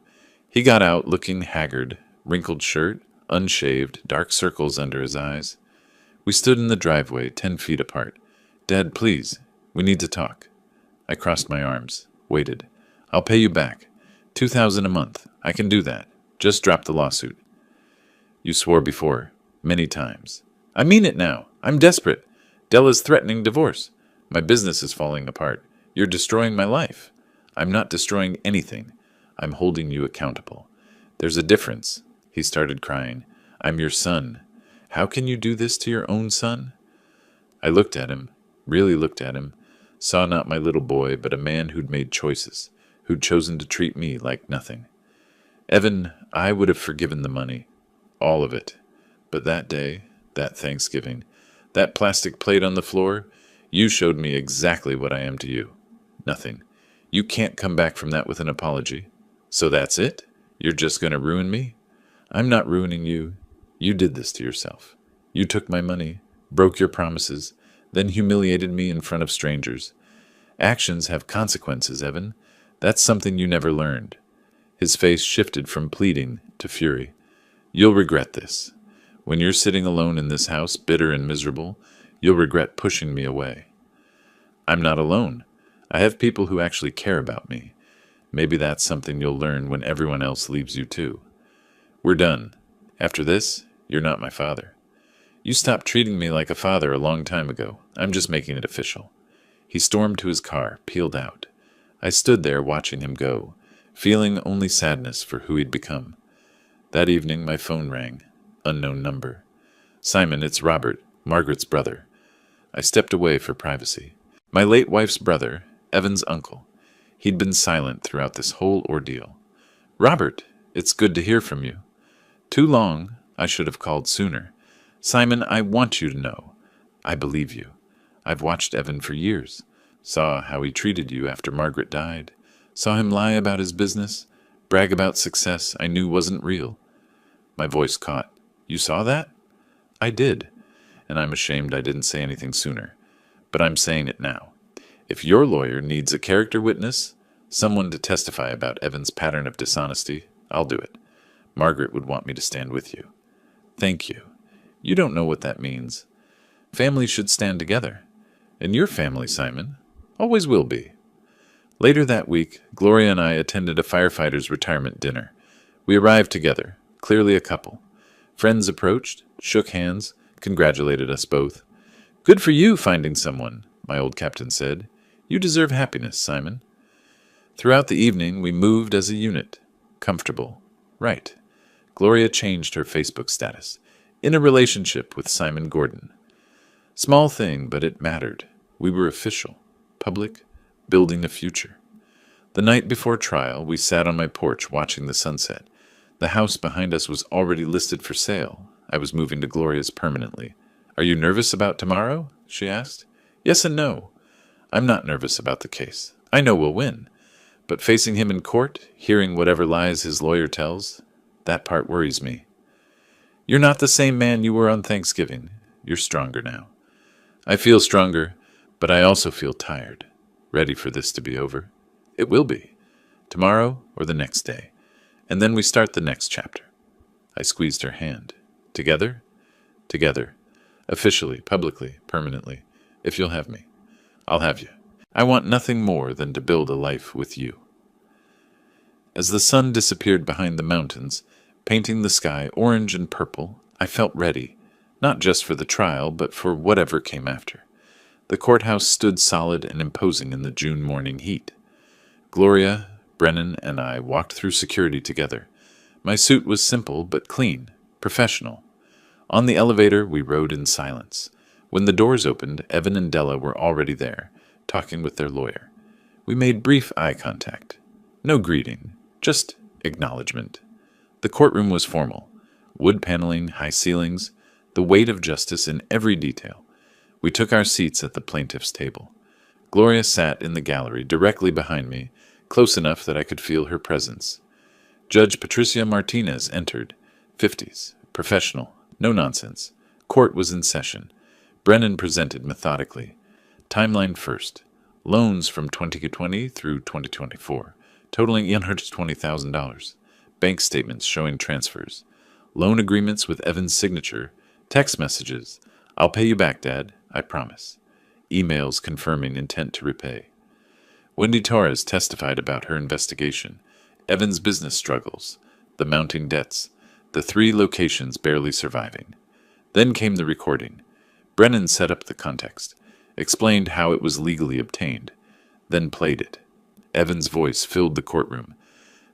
He got out looking haggard, wrinkled shirt, unshaved, dark circles under his eyes. We stood in the driveway, 10 feet apart. Dad, please, we need to talk. I crossed my arms, waited. I'll pay you back. $2,000 a month. I can do that. Just drop the lawsuit. You swore before, many times. I mean it now. I'm desperate. Della's threatening divorce. My business is falling apart. You're destroying my life. I'm not destroying anything. I'm holding you accountable. There's a difference. He started crying. I'm your son. How can you do this to your own son? I looked at him, really looked at him, saw not my little boy, but a man who'd made choices, who'd chosen to treat me like nothing. Evan, I would have forgiven the money, all of it. But that day, that Thanksgiving, that plastic plate on the floor, you showed me exactly what I am to you. Nothing. You can't come back from that with an apology. So that's it? You're just going to ruin me? I'm not ruining you. You did this to yourself. You took my money, broke your promises, then humiliated me in front of strangers. Actions have consequences, Evan. That's something you never learned. His face shifted from pleading to fury. You'll regret this. When you're sitting alone in this house, bitter and miserable, you'll regret pushing me away. I'm not alone. I have people who actually care about me. Maybe that's something you'll learn when everyone else leaves you too. We're done. After this, you're not my father. You stopped treating me like a father a long time ago. I'm just making it official. He stormed to his car, peeled out. I stood there watching him go, feeling only sadness for who he'd become. That evening, my phone rang. Unknown number. Simon, it's Robert, Margaret's brother. I stepped away for privacy. My late wife's brother, Evan's uncle. He'd been silent throughout this whole ordeal. Robert, it's good to hear from you. Too long. I should have called sooner. Simon, I want you to know. I believe you. I've watched Evan for years. Saw how he treated you after Margaret died. Saw him lie about his business, brag about success I knew wasn't real. My voice caught. You saw that? I did, and I'm ashamed I didn't say anything sooner. But I'm saying it now. If your lawyer needs a character witness, someone to testify about Evan's pattern of dishonesty, I'll do it. Margaret would want me to stand with you. Thank you. You don't know what that means. Families should stand together. And your family, Simon, always will be. Later that week, Gloria and I attended a firefighter's retirement dinner. We arrived together, clearly a couple. Friends approached, shook hands, congratulated us both. Good for you finding someone, my old captain said. You deserve happiness, Simon. Throughout the evening, we moved as a unit. Comfortable. Right. Gloria changed her Facebook status. In a relationship with Simon Gordon. Small thing, but it mattered. We were official, public, building a future. The night before trial, we sat on my porch watching the sunset. The house behind us was already listed for sale. I was moving to Gloria's permanently. Are you nervous about tomorrow? She asked. Yes and no. I'm not nervous about the case. I know we'll win. But facing him in court, hearing whatever lies his lawyer tells, that part worries me. You're not the same man you were on Thanksgiving. You're stronger now. I feel stronger, but I also feel tired, ready for this to be over. It will be. Tomorrow or the next day. And then we start the next chapter. I squeezed her hand. Together? Together. Officially, publicly, permanently. If you'll have me. I'll have you. I want nothing more than to build a life with you. As the sun disappeared behind the mountains, painting the sky orange and purple, I felt ready, not just for the trial, but for whatever came after. The courthouse stood solid and imposing in the June morning heat. Gloria, Brennan, and I walked through security together. My suit was simple but clean, professional. On the elevator, we rode in silence. When the doors opened, Evan and Della were already there, talking with their lawyer. We made brief eye contact. No greeting, just acknowledgement. The courtroom was formal. Wood paneling, high ceilings, the weight of justice in every detail. We took our seats at the plaintiff's table. Gloria sat in the gallery directly behind me, close enough that I could feel her presence. Judge Patricia Martinez entered, 50s, professional, no nonsense. Court was in session. Brennan presented methodically. Timeline first. Loans from 2020 through 2024, totaling $120,000. Bank statements showing transfers. Loan agreements with Evan's signature. Text messages. I'll pay you back, Dad. I promise. Emails confirming intent to repay. Wendy Torres testified about her investigation. Evan's business struggles. The mounting debts. The 3 locations barely surviving. Then came the recording. Brennan set up the context, explained how it was legally obtained, then played it. Evan's voice filled the courtroom.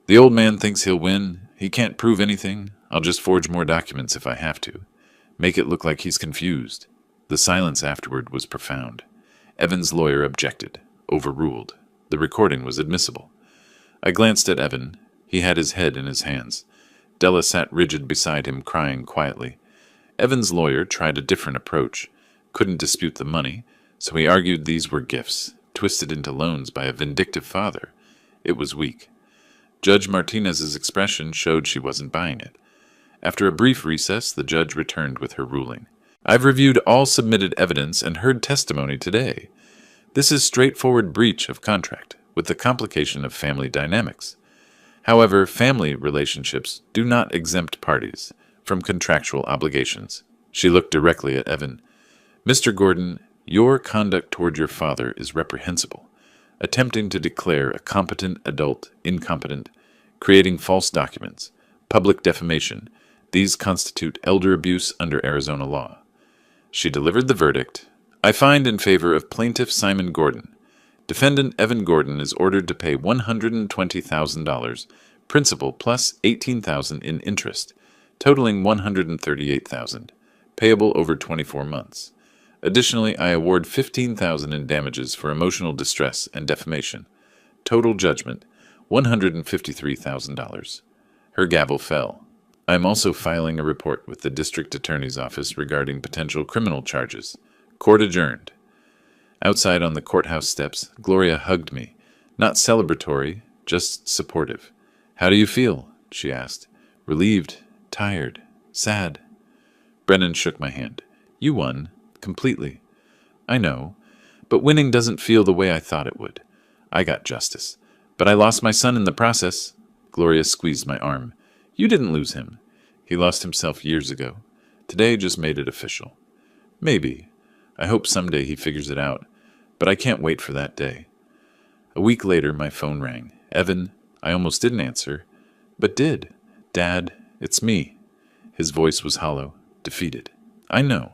The old man thinks he'll win. He can't prove anything. I'll just forge more documents if I have to. Make it look like he's confused. The silence afterward was profound. Evan's lawyer objected, overruled. The recording was admissible. I glanced at Evan. He had his head in his hands. Della sat rigid beside him, crying quietly. Evan's lawyer tried a different approach. Couldn't dispute the money, so he argued these were gifts, twisted into loans by a vindictive father. It was weak. Judge Martinez's expression showed she wasn't buying it. After a brief recess, the judge returned with her ruling. I've reviewed all submitted evidence and heard testimony today. This is straightforward breach of contract, with the complication of family dynamics. However, family relationships do not exempt parties. from contractual obligations. She looked directly at Evan. Mr. Gordon, your conduct toward your father is reprehensible. Attempting to declare a competent adult incompetent, creating false documents, public defamation, these constitute elder abuse under Arizona law. She delivered the verdict. I find in favor of Plaintiff Simon Gordon. Defendant Evan Gordon is ordered to pay $120,000, principal plus $18,000 in interest, totaling $138,000, payable over 24 months. Additionally, I award $15,000 in damages for emotional distress and defamation. Total judgment, $153,000. Her gavel fell. I am also filing a report with the District Attorney's Office regarding potential criminal charges. Court adjourned. Outside on the courthouse steps, Gloria hugged me. Not celebratory, just supportive. How do you feel? She asked. Relieved, tired, sad. Brennan shook my hand. You won. Completely. I know, but winning doesn't feel the way I thought it would. I got justice, but I lost my son in the process. Gloria squeezed my arm. You didn't lose him. He lost himself years ago. Today just made it official. Maybe. I hope someday he figures it out, but I can't wait for that day. A week later, my phone rang. Evan, I almost didn't answer, but did. Dad, it's me. His voice was hollow, defeated. I know.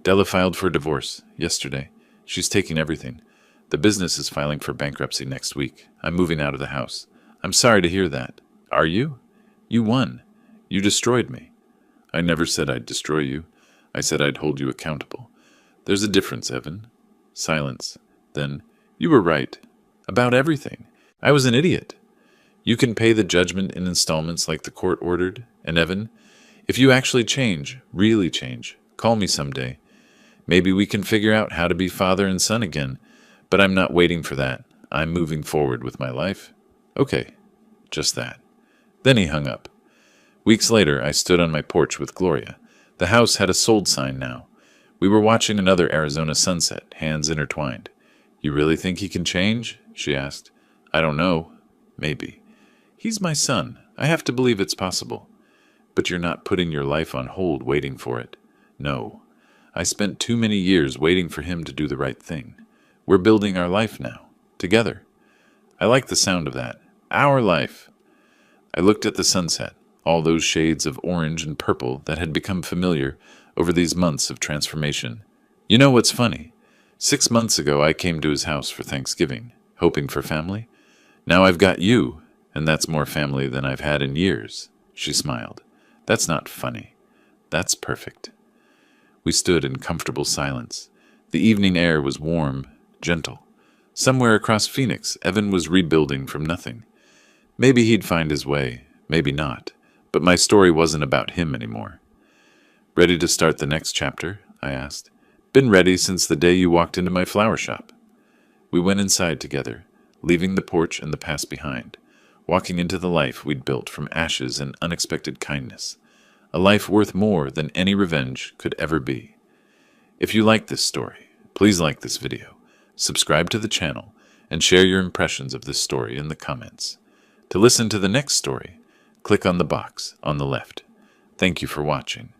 Della filed for divorce yesterday. She's taking everything. The business is filing for bankruptcy next week. I'm moving out of the house. I'm sorry to hear that. Are you? You won. You destroyed me. I never said I'd destroy you. I said I'd hold you accountable. There's a difference, Evan. Silence. Then, you were right. About everything. I was an idiot. You can pay the judgment in installments like the court ordered. And Evan, if you actually change, really change, call me someday. Maybe we can figure out how to be father and son again, but I'm not waiting for that. I'm moving forward with my life. Okay, just that. Then he hung up. Weeks later, I stood on my porch with Gloria. The house had a sold sign now. We were watching another Arizona sunset, hands intertwined. You really think he can change? She asked. I don't know. Maybe. He's my son. I have to believe it's possible. But you're not putting your life on hold waiting for it. No. I spent too many years waiting for him to do the right thing. We're building our life now, together. I like the sound of that. Our life. I looked at the sunset, all those shades of orange and purple that had become familiar over these months of transformation. You know what's funny? 6 months ago I came to his house for Thanksgiving, hoping for family. Now I've got you, and that's more family than I've had in years. She smiled. That's not funny. That's perfect. We stood in comfortable silence. The evening air was warm, gentle. Somewhere across Phoenix, Evan was rebuilding from nothing. Maybe he'd find his way, maybe not, but my story wasn't about him anymore. Ready to start the next chapter? I asked. Been ready since the day you walked into my flower shop. We went inside together, leaving the porch and the past behind, walking into the life we'd built from ashes and unexpected kindness. A life worth more than any revenge could ever be. If you like this story, please like this video, subscribe to the channel, and share your impressions of this story in the comments. To listen to the next story, click on the box on the left. Thank you for watching.